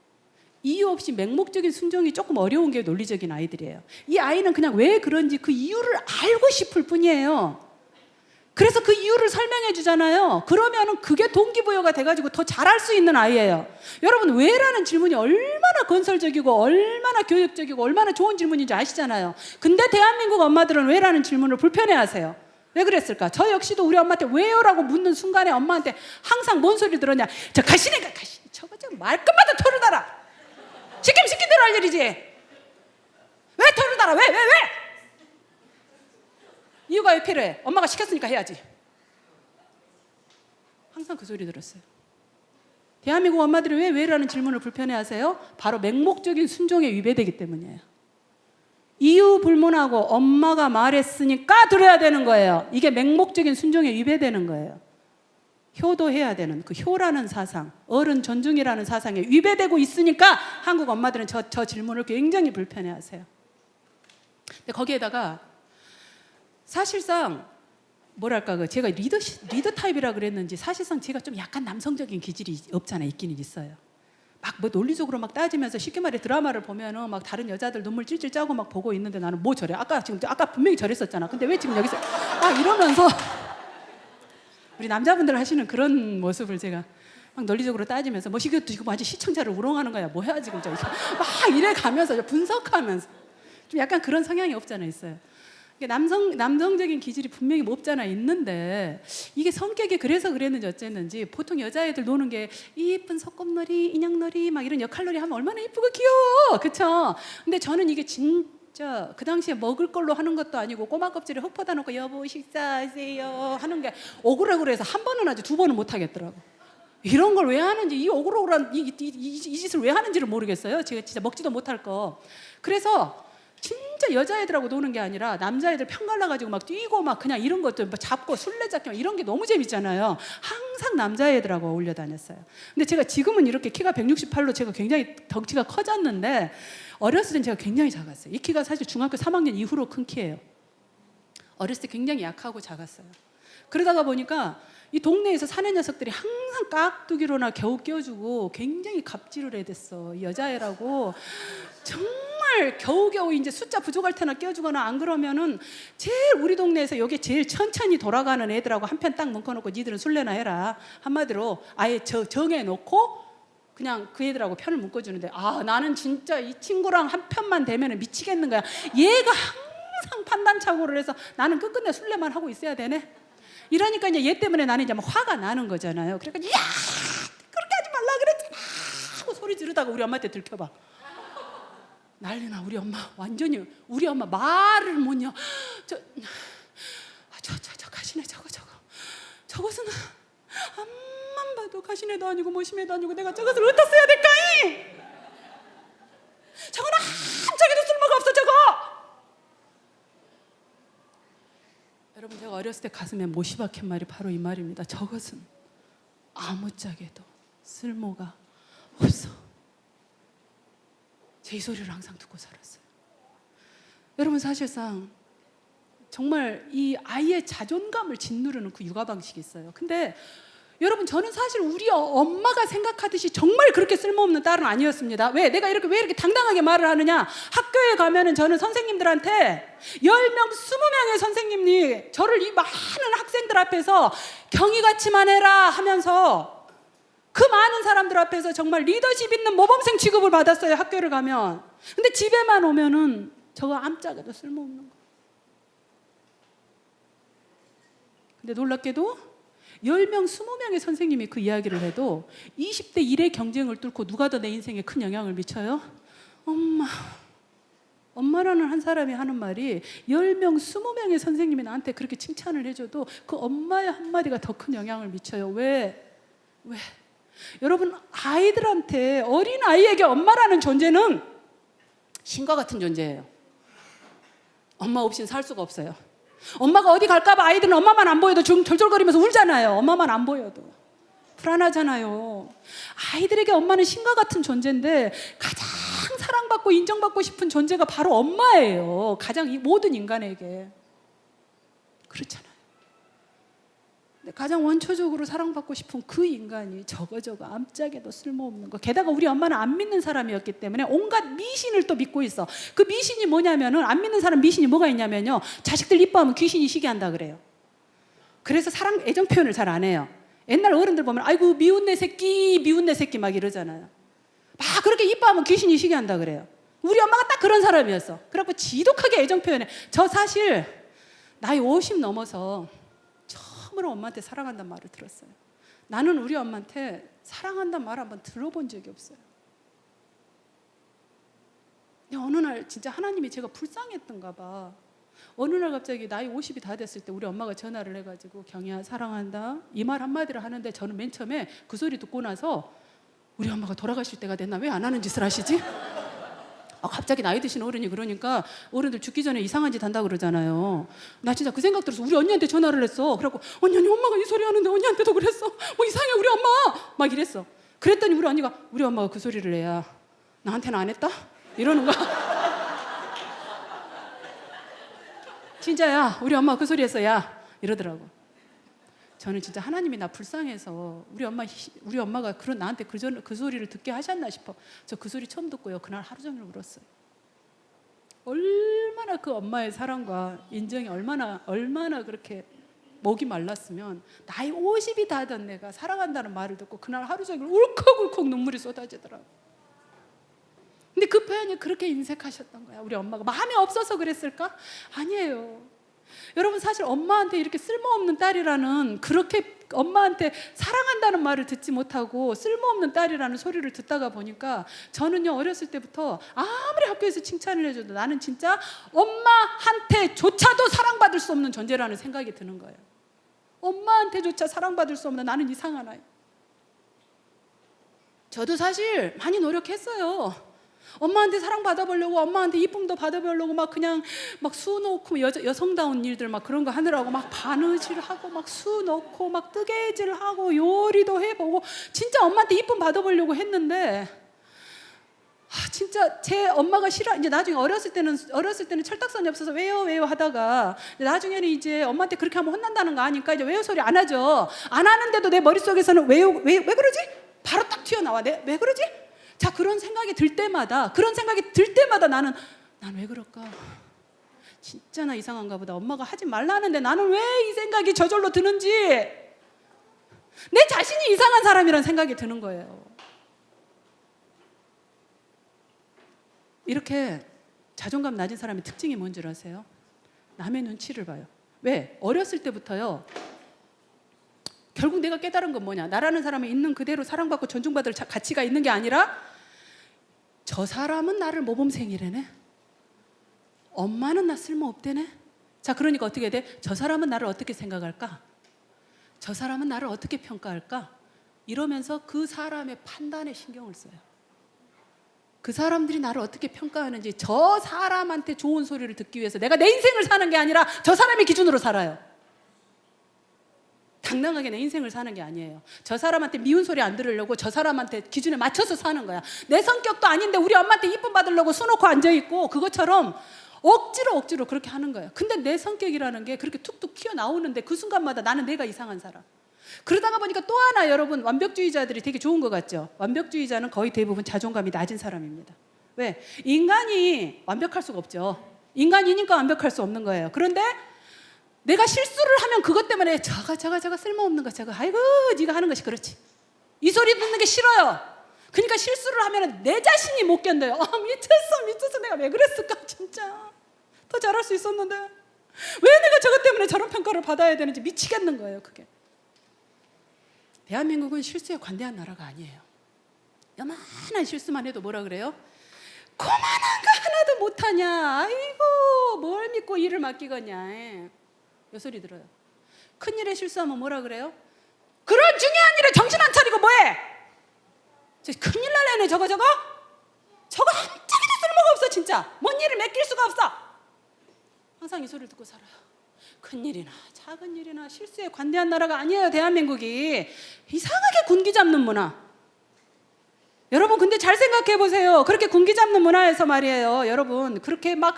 이유 없이 맹목적인 순종이 조금 어려운 게 논리적인 아이들이에요. 이 아이는 그냥 왜 그런지 그 이유를 알고 싶을 뿐이에요. 그래서 그 이유를 설명해 주잖아요. 그러면은 그게 동기부여가 돼가지고 더 잘할 수 있는 아이예요. 여러분, 왜라는 질문이 얼마나 건설적이고 얼마나 교육적이고 얼마나 좋은 질문인지 아시잖아요. 근데 대한민국 엄마들은 왜라는 질문을 불편해하세요. 왜 그랬을까? 저 역시도 우리 엄마한테 왜요라고 묻는 순간에 엄마한테 항상 뭔 소리 들었냐? 저 가시네가 가시네. 저거 좀 말끝마다 토를 달아. 시키면 시킨 대로 할 일이지. 왜 토를 달아? 왜? 이유가 왜 필요해? 엄마가 시켰으니까 해야지. 항상 그 소리 들었어요. 대한민국 엄마들이 왜라는 질문을 불편해하세요? 바로 맹목적인 순종에 위배되기 때문이에요. 이유 불문하고 엄마가 말했으니까 들어야 되는 거예요. 이게 맹목적인 순종에 위배되는 거예요. 효도해야 되는 그 효라는 사상, 어른 존중이라는 사상에 위배되고 있으니까 한국 엄마들은 저 질문을 굉장히 불편해하세요. 근데 거기에다가 사실상 뭐랄까, 제가 리더 타입이라 그랬는지 사실상 제가 좀 약간 남성적인 기질이 없잖아. 있기는 있어요. 막 뭐 논리적으로 막 따지면서, 쉽게 말해 드라마를 보면은 막 다른 여자들 눈물 찔찔 짜고 막 보고 있는데 나는 뭐 저래? 아까 분명히 저랬었잖아. 근데 왜 지금 여기서 막 이러면서 우리 남자분들 하시는 그런 모습을 제가 막 논리적으로 따지면서, 뭐 지금 아주 시청자를 우롱하는 거야. 뭐 해야 지금 막 이래 가면서 분석하면서 좀 약간 그런 성향이 없잖아 있어요. 남성적인 기질이 분명히 뭐 없잖아 있는데, 이게 성격이 그래서 그랬는지 어쨌는지 보통 여자애들 노는 게 이쁜 소꿉놀이, 인형놀이 막 이런 역할놀이 하면 얼마나 이쁘고 귀여워, 그쵸? 근데 저는 이게 진짜 그 당시에 먹을 걸로 하는 것도 아니고 꼬마 껍질에 흙 퍼다 놓고 여보 식사하세요 하는 게 억울하고 해서 한 번은 하지 두 번은 못 하겠더라고. 이런 걸 왜 하는지, 이 억울한 이 짓을 왜 하는지를 모르겠어요. 제가 진짜 먹지도 못할 거. 그래서 진짜 여자애들하고 노는 게 아니라 남자애들 편갈라가지고 막 뛰고 막 그냥 이런 것들 잡고 술래잡기 이런 게 너무 재밌잖아요. 항상 남자애들하고 어울려 다녔어요. 근데 제가 지금은 이렇게 키가 168로 제가 굉장히 덩치가 커졌는데, 어렸을 땐 제가 굉장히 작았어요. 이 키가 사실 중학교 3학년 이후로 큰 키예요. 어렸을 때 굉장히 약하고 작았어요. 그러다가 보니까 이 동네에서 사는 녀석들이 항상 깍두기로나 겨우 껴주고 굉장히 갑질을 해댔어. 이 여자애라고 정말 겨우겨우 이제 숫자 부족할 테나 껴주거나, 안 그러면은 제일 우리 동네에서 여기 제일 천천히 돌아가는 애들하고 한 편 딱 묶어놓고 니들은 술래나 해라. 한마디로 아예 정해놓고 그냥 그 애들하고 편을 묶어주는데, 나는 진짜 이 친구랑 한 편만 되면 미치겠는 거야. 얘가 항상 판단착오를 해서 나는 끝끝내 술래만 하고 있어야 되네. 이러니까 이제 얘 때문에 나는 이제 막 화가 나는 거잖아요. 그러니까 야, 그렇게 하지 말라 그랬잖아 하고 소리 지르다가 우리 엄마한테 들켜봐. 난리나. 우리 엄마 완전히, 우리 엄마 말을 못요. 저 가시네. 저것은 앞만 봐도 가시네도 아니고 모심에도 아니고 내가 저것을 어디다 써야 될까이? 저건 한짝에도 쓸모가 없어 저거. 여러분, 제가 어렸을 때 가슴에 못이 박힌 말이 바로 이 말입니다. 저것은 아무짝에도 쓸모가 없어. 제 소리를 항상 듣고 살았어요. 여러분, 사실상 정말 이 아이의 자존감을 짓누르는 그 육아 방식이 있어요. 근데 여러분, 저는 사실 우리 엄마가 생각하듯이 정말 그렇게 쓸모없는 딸은 아니었습니다. 왜 이렇게 당당하게 말을 하느냐? 학교에 가면은 저는 선생님들한테 10명, 20명의 선생님이 저를 이 많은 학생들 앞에서 경위같이만 해라 하면서 그 많은 사람들 앞에서 정말 리더십 있는 모범생 취급을 받았어요, 학교를 가면. 근데 집에만 오면은 저거 암짝에도 쓸모없는 거. 근데 놀랍게도 10명, 20명의 선생님이 그 이야기를 해도 20대 1의 경쟁을 뚫고 누가 더 내 인생에 큰 영향을 미쳐요? 엄마. 엄마라는 한 사람이 하는 말이 10명, 20명의 선생님이 나한테 그렇게 칭찬을 해줘도 그 엄마의 한마디가 더 큰 영향을 미쳐요. 왜? 여러분, 아이들한테, 어린 아이에게 엄마라는 존재는 신과 같은 존재예요. 엄마 없이는 살 수가 없어요. 엄마가 어디 갈까봐 아이들은 엄마만 안 보여도 좀 절절거리면서 울잖아요. 엄마만 안 보여도 불안하잖아요. 아이들에게 엄마는 신과 같은 존재인데 가장 사랑받고 인정받고 싶은 존재가 바로 엄마예요. 가장 모든 인간에게 그렇잖아요. 가장 원초적으로 사랑받고 싶은 그 인간이 저거 암짝에도 쓸모없는 거. 게다가 우리 엄마는 안 믿는 사람이었기 때문에 온갖 미신을 또 믿고 있어. 그 미신이 뭐냐면은, 안 믿는 사람 미신이 뭐가 있냐면요, 자식들 이뻐하면 귀신이 시게 한다 그래요. 그래서 사랑, 애정 표현을 잘 안 해요. 옛날 어른들 보면 아이고 미운 내 새끼 막 이러잖아요. 막 그렇게 이뻐하면 귀신이 시게 한다 그래요. 우리 엄마가 딱 그런 사람이었어. 그래갖고 지독하게 애정 표현해. 저 사실 나이 50 넘어서 처음으로 엄마한테 사랑한다는 말을 들었어요. 나는 우리 엄마한테 사랑한다는 말 한번 들어본 적이 없어요. 근데 어느 날 진짜 하나님이 제가 불쌍했던가 봐. 어느 날 갑자기 나이 50이 다 됐을 때 우리 엄마가 전화를 해가지고 경희야 사랑한다 이 말 한마디를 하는데, 저는 맨 처음에 그 소리 듣고 나서 우리 엄마가 돌아가실 때가 됐나, 왜 안 하는 짓을 하시지? 갑자기 나이 드신 어른이 그러니까, 어른들 죽기 전에 이상한 짓 한다 그러잖아요. 나 진짜 그 생각 들어서 우리 언니한테 전화를 했어. 그래갖고 언니 엄마가 이 소리 하는데 언니한테도 그랬어. 뭐 이상해 우리 엄마 막 이랬어. 그랬더니 우리 언니가, 우리 엄마가 그 소리를 해야 나한테는 안 했다? 이러는 거야. 진짜야 우리 엄마가 그 소리 했어 야 이러더라고. 저는 진짜 하나님이 나 불쌍해서 우리 엄마가 나한테 그 소리를 듣게 하셨나 싶어. 저 그 소리 처음 듣고요, 그날 하루 종일 울었어요. 얼마나 그 엄마의 사랑과 인정이 얼마나 그렇게 목이 말랐으면 나이 50이 다 된 내가 사랑한다는 말을 듣고 그날 하루 종일 울컥울컥 눈물이 쏟아지더라고. 근데 그 표현이 그렇게 인색하셨던 거야. 우리 엄마가 마음이 없어서 그랬을까? 아니에요. 여러분, 사실 엄마한테 이렇게 쓸모없는 딸이라는, 그렇게 엄마한테 사랑한다는 말을 듣지 못하고 쓸모없는 딸이라는 소리를 듣다가 보니까 저는요, 어렸을 때부터 아무리 학교에서 칭찬을 해줘도 나는 진짜 엄마한테조차도 사랑받을 수 없는 존재라는 생각이 드는 거예요. 엄마한테조차 사랑받을 수 없는 나는 이상한 아이. 저도 사실 많이 노력했어요. 엄마한테 사랑 받아보려고, 엄마한테 이쁨도 받아보려고 막 그냥 막 수 놓고 여성다운 일들 막 그런 거 하느라고 막 바느질하고 막 수 넣고 막 뜨개질하고 요리도 해보고 진짜 엄마한테 이쁨 받아보려고 했는데, 진짜 제 엄마가 이제 나중에 어렸을 때는 철딱선이 없어서 왜요 하다가 나중에는 이제 엄마한테 그렇게 하면 혼난다는 거 아니까 이제 왜요 소리 안 하죠. 안 하는데도 내 머릿속에서는 왜 그러지? 바로 딱 튀어나와. 왜 그러지? 자, 그런 생각이 들 때마다 나는 왜 그럴까? 진짜 나 이상한가 보다. 엄마가 하지 말라는데 나는 왜 이 생각이 저절로 드는지, 내 자신이 이상한 사람이라는 생각이 드는 거예요. 이렇게 자존감 낮은 사람의 특징이 뭔지 아세요? 남의 눈치를 봐요. 왜? 어렸을 때부터요, 결국 내가 깨달은 건 뭐냐? 나라는 사람은 있는 그대로 사랑받고 존중받을 가치가 있는 게 아니라, 저 사람은 나를 모범생이래네, 엄마는 나 쓸모없대네. 자, 그러니까 어떻게 돼? 저 사람은 나를 어떻게 생각할까? 저 사람은 나를 어떻게 평가할까? 이러면서 그 사람의 판단에 신경을 써요. 그 사람들이 나를 어떻게 평가하는지, 저 사람한테 좋은 소리를 듣기 위해서 내가 내 인생을 사는 게 아니라 저 사람의 기준으로 살아요. 당당하게 내 인생을 사는 게 아니에요. 저 사람한테 미운 소리 안 들으려고 저 사람한테 기준에 맞춰서 사는 거야. 내 성격도 아닌데 우리 엄마한테 이쁨 받으려고 수놓고 앉아있고 그것처럼 억지로 그렇게 하는 거예요. 근데 내 성격이라는 게 그렇게 툭툭 튀어나오는데 그 순간마다 나는 내가 이상한 사람. 그러다가 보니까 또 하나 여러분, 완벽주의자들이 되게 좋은 것 같죠? 완벽주의자는 거의 대부분 자존감이 낮은 사람입니다. 왜? 인간이 완벽할 수가 없죠. 인간이니까 완벽할 수 없는 거예요. 그런데 내가 실수를 하면 그것 때문에 저가 쓸모없는 거 저거 아이고 네가 하는 것이 그렇지. 이 소리 듣는 게 싫어요. 그러니까 실수를 하면 내 자신이 못 견뎌요. 미쳤어 내가 왜 그랬을까 진짜. 더 잘할 수 있었는데 왜 내가 저것 때문에 저런 평가를 받아야 되는지 미치겠는 거예요. 그게. 대한민국은 실수에 관대한 나라가 아니에요. 요만한 실수만 해도 뭐라 그래요? 그만한 거 하나도 못하냐. 아이고 뭘 믿고 일을 맡기겠냐. 요 소리 들어요. 큰일에 실수하면 뭐라 그래요? 그런 중요한 일에 정신 안 차리고 뭐해? 큰일 날래네 저거 한짝에도 쓸모가 없어 진짜. 뭔 일을 맡길 수가 없어. 항상 이 소리를 듣고 살아요. 큰일이나 작은 일이나 실수에 관대한 나라가 아니에요. 대한민국이. 이상하게 군기 잡는 문화. 여러분 근데 잘 생각해 보세요. 그렇게 군기 잡는 문화에서 말이에요. 여러분 그렇게 막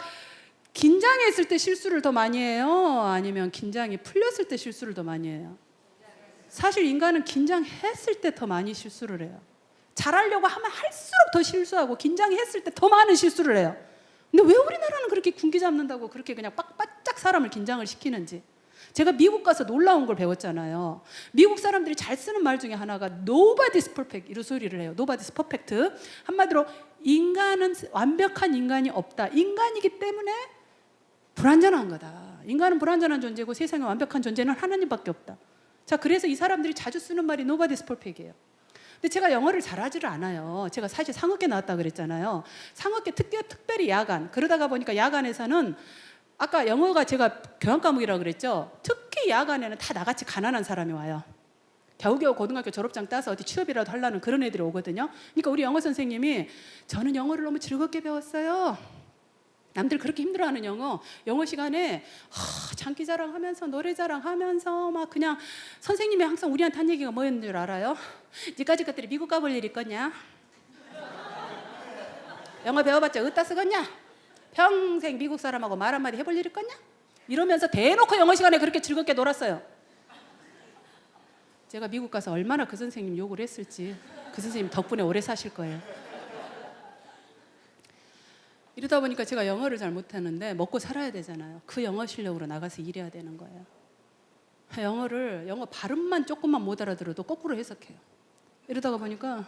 긴장했을 때 실수를 더 많이 해요? 아니면 긴장이 풀렸을 때 실수를 더 많이 해요? 사실 인간은 긴장했을 때 더 많이 실수를 해요. 잘하려고 하면 할수록 더 실수하고 긴장했을 때 더 많은 실수를 해요. 근데 왜 우리나라는 그렇게 군기 잡는다고 그렇게 그냥 바짝 사람을 긴장을 시키는지. 제가 미국 가서 놀라운 걸 배웠잖아요. 미국 사람들이 잘 쓰는 말 중에 하나가 Nobody's perfect 이런 소리를 해요. Nobody's perfect. 한마디로 인간은 완벽한 인간이 없다. 인간이기 때문에 불완전한 거다. 인간은 불완전한 존재고 세상에 완벽한 존재는 하나님밖에 없다. 자, 그래서 이 사람들이 자주 쓰는 말이 Nobody's perfect이에요. 근데 제가 영어를 잘하지를 않아요. 제가 사실 상업계 나왔다 그랬잖아요. 상업계 특별히 야간. 그러다가 보니까 야간에서는 아까 영어가 제가 교양 과목이라고 그랬죠. 특히 야간에는 다 나같이 가난한 사람이 와요. 겨우겨우 고등학교 졸업장 따서 어디 취업이라도 하려는 그런 애들이 오거든요. 그러니까 우리 영어 선생님이 저는 영어를 너무 즐겁게 배웠어요. 남들 그렇게 힘들어하는 영어 시간에 장기자랑 하면서 노래자랑 하면서 막 그냥 선생님이 항상 우리한테 한 얘기가 뭐였는 줄 알아요? 니까지 것들이 미국 가볼 일 있겠냐? 영어 배워봤자 어디다 쓰겠냐? 평생 미국 사람하고 말 한마디 해볼 일 있겠냐? 이러면서 대놓고 영어 시간에 그렇게 즐겁게 놀았어요. 제가 미국 가서 얼마나 그 선생님 욕을 했을지. 그 선생님 덕분에 오래 사실 거예요. 이러다 보니까 제가 영어를 잘 못하는데 먹고 살아야 되잖아요. 그 영어 실력으로 나가서 일해야 되는 거예요. 영어 발음만 조금만 못 알아들어도 거꾸로 해석해요. 이러다가 보니까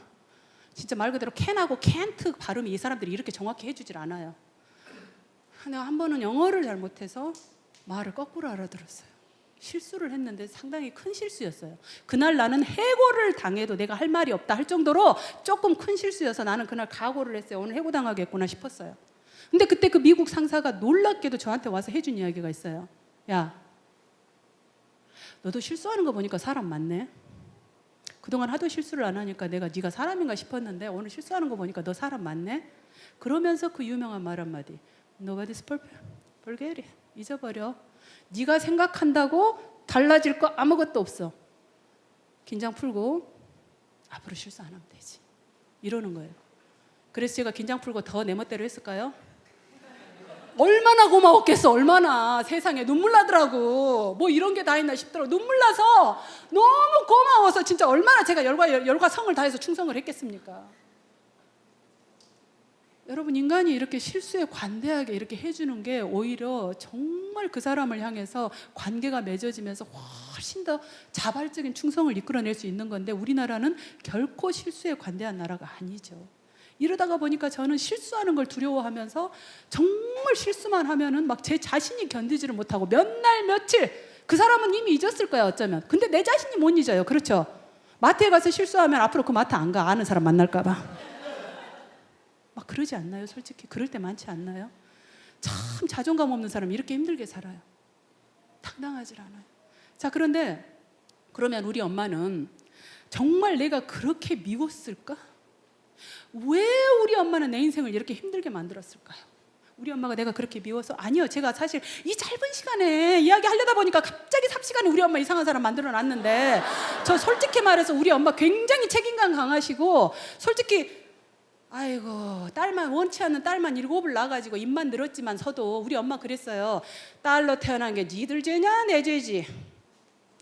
진짜 말 그대로 can하고 can't 발음이 이 사람들이 이렇게 정확히 해주질 않아요. 내가 한 번은 영어를 잘 못해서 말을 거꾸로 알아들었어요. 실수를 했는데 상당히 큰 실수였어요. 그날 나는 해고를 당해도 내가 할 말이 없다 할 정도로 조금 큰 실수여서 나는 그날 각오를 했어요. 오늘 해고당하겠구나 싶었어요. 근데 그때 그 미국 상사가 놀랍게도 저한테 와서 해준 이야기가 있어요. 야, 너도 실수하는 거 보니까 사람 맞네. 그동안 하도 실수를 안 하니까 네가 사람인가 싶었는데 오늘 실수하는 거 보니까 너 사람 맞네. 그러면서 그 유명한 말 한마디. Nobody's perfect. Forget it. 잊어버려. 네가 생각한다고 달라질 거 아무것도 없어. 긴장 풀고 앞으로 실수 안 하면 되지. 이러는 거예요. 그래서 제가 긴장 풀고 더 내 멋대로 했을까요? 얼마나 고마웠겠어. 얼마나 세상에 눈물 나더라고. 뭐 이런 게 다 있나 싶더라고. 눈물 나서 너무 고마워서 진짜 얼마나 제가 열과 성을 다해서 충성을 했겠습니까? 여러분 인간이 이렇게 실수에 관대하게 이렇게 해주는 게 오히려 정말 그 사람을 향해서 관계가 맺어지면서 훨씬 더 자발적인 충성을 이끌어낼 수 있는 건데 우리나라는 결코 실수에 관대한 나라가 아니죠. 이러다가 보니까 저는 실수하는 걸 두려워하면서 정말 실수만 하면은 막 제 자신이 견디지를 못하고 몇 날 며칠 그 사람은 이미 잊었을 거야 어쩌면. 근데 내 자신이 못 잊어요. 그렇죠? 마트에 가서 실수하면 앞으로 그 마트 안 가. 아는 사람 만날까 봐. 막 그러지 않나요? 솔직히 그럴 때 많지 않나요? 참 자존감 없는 사람이 이렇게 힘들게 살아요. 당당하지 않아요. 자, 그런데 그러면 우리 엄마는 정말 내가 그렇게 미웠을까? 왜 우리 엄마는 내 인생을 이렇게 힘들게 만들었을까요? 우리 엄마가 내가 그렇게 미워서? 아니요. 제가 사실 이 짧은 시간에 이야기 하려다 보니까 갑자기 3시간에 우리 엄마 이상한 사람 만들어 놨는데, 저 솔직히 말해서 우리 엄마 굉장히 책임감 강하시고, 솔직히 아이고, 딸만, 원치 않는 딸만 7을 낳아가지고 입만 늘었지만 서도 우리 엄마 그랬어요. 딸로 태어난 게 니들 죄냐 내 죄지.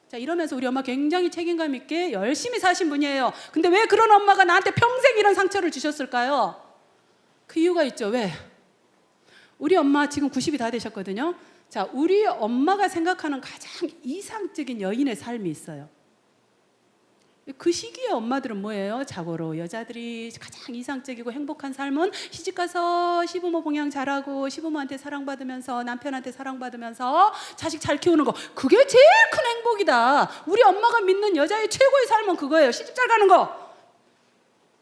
자, 이러면서 우리 엄마 굉장히 책임감 있게 열심히 사신 분이에요. 근데 왜 그런 엄마가 나한테 평생 이런 상처를 주셨을까요? 그 이유가 있죠. 왜? 우리 엄마 지금 90이 다 되셨거든요. 자, 우리 엄마가 생각하는 가장 이상적인 여인의 삶이 있어요. 그 시기에 엄마들은 뭐예요? 자고로 여자들이 가장 이상적이고 행복한 삶은 시집가서 시부모 봉양 잘하고 시부모한테 사랑받으면서 남편한테 사랑받으면서 자식 잘 키우는 거, 그게 제일 큰 행복이다. 우리 엄마가 믿는 여자의 최고의 삶은 그거예요. 시집 잘 가는 거.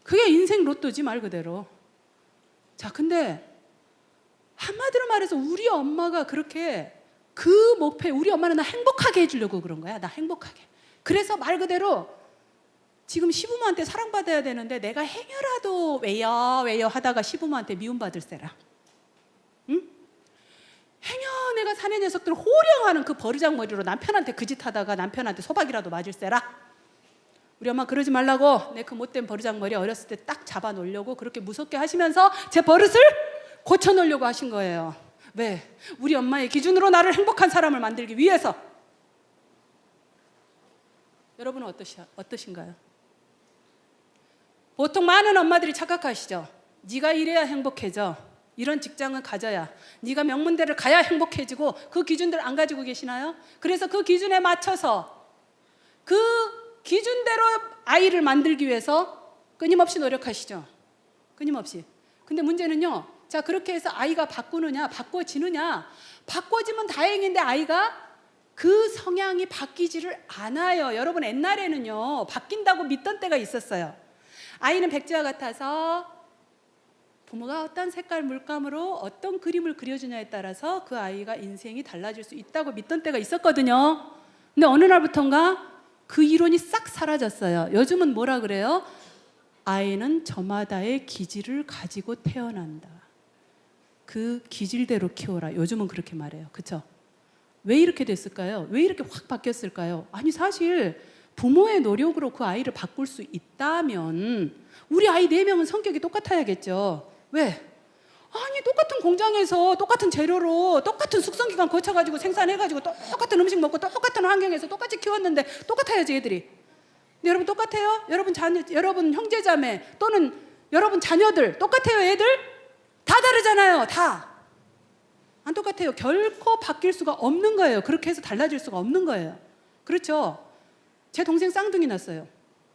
그게 인생 로또지 말 그대로. 자, 근데 한마디로 말해서 우리 엄마가 그렇게 그 목표에, 우리 엄마는 나 행복하게 해주려고 그런 거야. 나 행복하게. 그래서 말 그대로 지금 시부모한테 사랑받아야 되는데 내가 행여라도 왜요 하다가 시부모한테 미움받을세라. 응? 행여 내가 사내 녀석들 호령하는 그 버르장머리로 남편한테 그 짓 하다가 남편한테 소박이라도 맞을세라. 우리 엄마 그러지 말라고 내 그 못된 버르장머리 어렸을 때 딱 잡아놓으려고 그렇게 무섭게 하시면서 제 버릇을 고쳐놓으려고 하신 거예요. 왜? 우리 엄마의 기준으로 나를 행복한 사람을 만들기 위해서. 여러분은 어떠신가요? 보통 많은 엄마들이 착각하시죠. 네가 이래야 행복해져. 이런 직장은 가져야, 네가 명문대를 가야 행복해지고, 그 기준들 안 가지고 계시나요? 그래서 그 기준에 맞춰서 그 기준대로 아이를 만들기 위해서 끊임없이 노력하시죠. 끊임없이. 근데 문제는요, 자, 그렇게 해서 아이가 바꿔지느냐? 바꿔지면 다행인데 아이가 그 성향이 바뀌지를 않아요. 여러분, 옛날에는요, 바뀐다고 믿던 때가 있었어요. 아이는 백지와 같아서 부모가 어떤 색깔 물감으로 어떤 그림을 그려주냐에 따라서 그 아이가 인생이 달라질 수 있다고 믿던 때가 있었거든요. 근데 어느 날부턴가 그 이론이 싹 사라졌어요. 요즘은 뭐라 그래요? 아이는 저마다의 기질을 가지고 태어난다. 그 기질대로 키워라. 요즘은 그렇게 말해요. 그렇죠? 왜 이렇게 됐을까요? 왜 이렇게 확 바뀌었을까요? 아니, 사실 부모의 노력으로 그 아이를 바꿀 수 있다면 우리 아이 4명은 성격이 똑같아야겠죠. 왜? 아니, 똑같은 공장에서 똑같은 재료로 똑같은 숙성기간 거쳐가지고 생산해가지고 똑같은 음식 먹고 똑같은 환경에서 똑같이 키웠는데 똑같아야지 애들이. 근데 여러분 똑같아요? 여러분 형제자매 또는 여러분 자녀들 똑같아요 애들? 다 다르잖아요. 다. 안 똑같아요. 결코 바뀔 수가 없는 거예요. 그렇게 해서 달라질 수가 없는 거예요. 그렇죠? 제 동생 쌍둥이 났어요.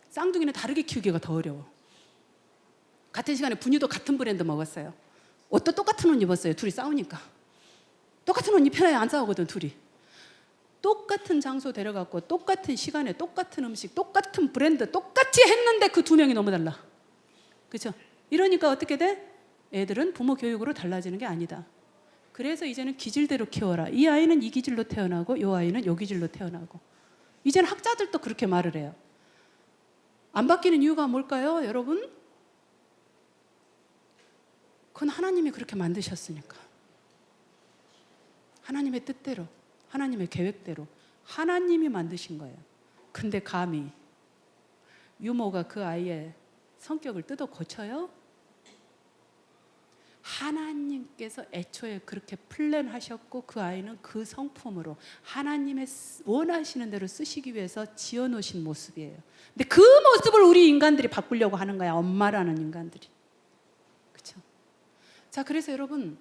쌍둥이는 다르게 키우기가 더 어려워. 같은 시간에 분유도 같은 브랜드 먹었어요. 옷도 똑같은 옷 입었어요. 둘이 싸우니까. 똑같은 옷 입혀야 안 싸우거든 둘이. 똑같은 장소 데려갔고 똑같은 시간에 똑같은 음식 똑같은 브랜드 똑같이 했는데 그 2명이 너무 달라. 그렇죠? 이러니까 어떻게 돼? 애들은 부모 교육으로 달라지는 게 아니다. 그래서 이제는 기질대로 키워라. 이 아이는 이 기질로 태어나고 이 아이는 이 기질로 태어나고. 이제는 학자들도 그렇게 말을 해요. 안 바뀌는 이유가 뭘까요, 여러분? 그건 하나님이 그렇게 만드셨으니까. 하나님의 뜻대로, 하나님의 계획대로 하나님이 만드신 거예요. 근데 감히 유모가 그 아이의 성격을 뜯어 고쳐요? 하나님께서 애초에 그렇게 플랜하셨고 그 아이는 그 성품으로 하나님의 원하시는 대로 쓰시기 위해서 지어놓으신 모습이에요. 근데 그 모습을 우리 인간들이 바꾸려고 하는 거야. 엄마라는 인간들이. 그렇죠? 자, 그래서 여러분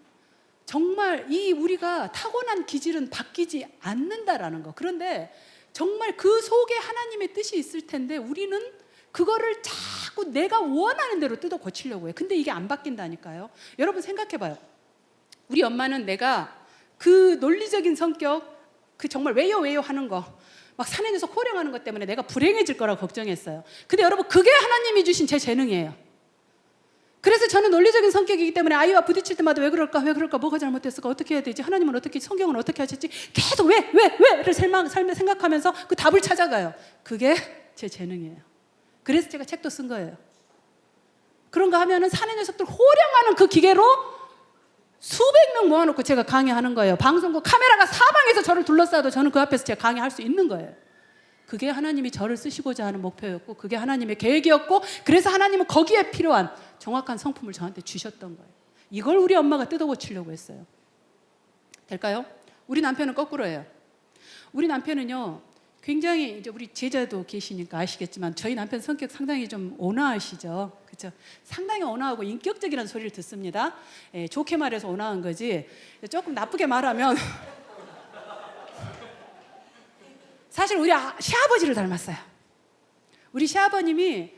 정말 이 우리가 타고난 기질은 바뀌지 않는다라는 거. 그런데 정말 그 속에 하나님의 뜻이 있을 텐데 우리는 그거를 자꾸 내가 원하는 대로 뜯어 고치려고 해요. 근데 이게 안 바뀐다니까요. 여러분 생각해봐요. 우리 엄마는 내가 그 논리적인 성격, 그 정말 왜요 하는 거, 막 사내 녀석 호령하는 것 때문에 내가 불행해질 거라고 걱정했어요. 근데 여러분 그게 하나님이 주신 제 재능이에요. 그래서 저는 논리적인 성격이기 때문에 아이와 부딪힐 때마다 왜 그럴까 뭐가 잘못됐을까 어떻게 해야 되지, 하나님은 어떻게, 성경은 어떻게 하셨지, 계속 왜를 생각하면서 그 답을 찾아가요. 그게 제 재능이에요. 그래서 제가 책도 쓴 거예요. 그런가 하면은 사내 녀석들 호령하는 그 기계로 수백 명 모아놓고 제가 강의하는 거예요. 방송국 카메라가 사방에서 저를 둘러싸도 저는 그 앞에서 제가 강의할 수 있는 거예요. 그게 하나님이 저를 쓰시고자 하는 목표였고 그게 하나님의 계획이었고 그래서 하나님은 거기에 필요한 정확한 성품을 저한테 주셨던 거예요. 이걸 우리 엄마가 뜯어고치려고 했어요. 될까요? 우리 남편은 거꾸로예요. 우리 남편은요 굉장히 이제 우리 제자도 계시니까 아시겠지만 저희 남편 성격 상당히 좀 온화하시죠. 그렇죠? 상당히 온화하고 인격적이라는 소리를 듣습니다. 예, 좋게 말해서 온화한 거지 조금 나쁘게 말하면 사실 우리 시아버지를 닮았어요. 우리 시아버님이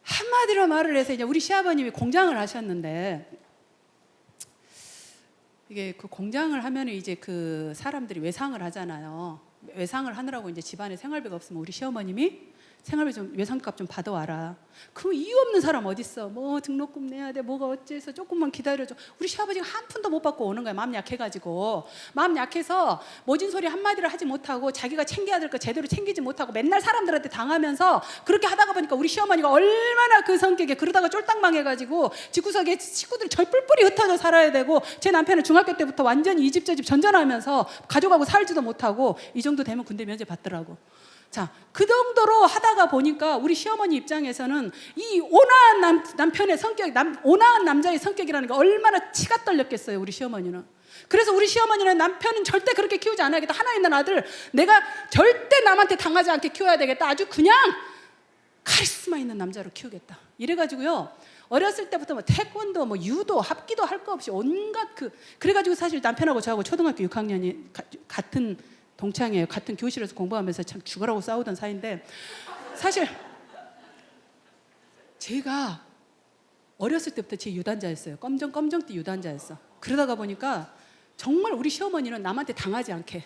한마디로 말을 해서 이제 우리 시아버님이 공장을 하셨는데 이게 그 공장을 하면 이제 그 사람들이 외상을 하잖아요. 외상을 하느라고 이제 집안에 생활비가 없으면 우리 시어머님이 생활비 좀 외상값 좀 받아와라. 그 이유 없는 사람 어딨어? 뭐 등록금 내야 돼, 뭐가 어째서 조금만 기다려줘. 우리 시아버지가 한 푼도 못 받고 오는 거야. 마음 약해가지고 마음 약해서 모진 소리 한마디를 하지 못하고 자기가 챙겨야 될 거 제대로 챙기지 못하고 맨날 사람들한테 당하면서 그렇게 하다가 보니까 우리 시어머니가 얼마나 그 성격에 그러다가 쫄딱 망해가지고 집구석에 식구들이 절뿔뿔이 흩어져 살아야 되고 제 남편은 중학교 때부터 완전히 이 집 저 집 전전하면서 가족하고 살지도 못하고 이 정도 되면 군대 면제 받더라고. 자, 그 정도로 하다가 보니까 우리 시어머니 입장에서는 이 온화한 남편의 성격, 온화한 남자의 성격이라는 게 얼마나 치가 떨렸겠어요, 우리 시어머니는. 그래서 우리 시어머니는 남편은 절대 그렇게 키우지 않아야겠다. 하나 있는 아들 내가 절대 남한테 당하지 않게 키워야 되겠다. 아주 그냥 카리스마 있는 남자로 키우겠다. 이래가지고요. 어렸을 때부터 뭐 태권도, 뭐 유도, 합기도 할 거 없이 온갖 그래가지고 사실 남편하고 저하고 초등학교 6학년이 같은 동창이에요. 같은 교실에서 공부하면서 참 죽으라고 싸우던 사이인데 사실 제가 어렸을 때부터 제 유단자였어요. 검정띠 유단자였어. 그러다가 보니까 정말 우리 시어머니는 남한테 당하지 않게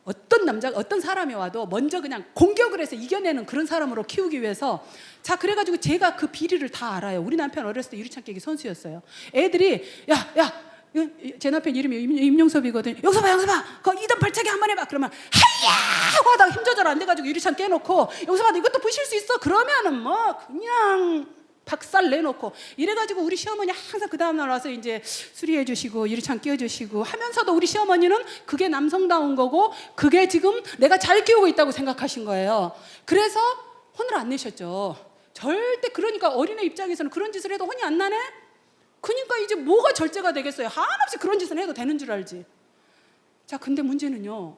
어떤 사람이 와도 먼저 그냥 공격을 해서 이겨내는 그런 사람으로 키우기 위해서 자 그래가지고 제가 그 비리를 다 알아요. 우리 남편 어렸을 때 유리창 깨기 선수였어요. 애들이 야 제 남편 이름이 임용섭이거든. 영섭아 그 2단 발차기 한번 해봐. 그러면 하야 하다가 힘 조절 안 돼가지고 유리창 깨놓고 영섭아 너 이것도 부실 수 있어? 그러면은 뭐 그냥 박살 내놓고 이래가지고 우리 시어머니 항상 그 다음날 와서 이제 수리해 주시고 유리창 끼워주시고 하면서도 우리 시어머니는 그게 남성다운 거고 그게 지금 내가 잘 키우고 있다고 생각하신 거예요. 그래서 혼을 안 내셨죠. 절대. 그러니까 어린애 입장에서는 그런 짓을 해도 혼이 안 나네? 그러니까 이제 뭐가 절제가 되겠어요. 한없이 그런 짓을 해도 되는 줄 알지. 자 근데 문제는요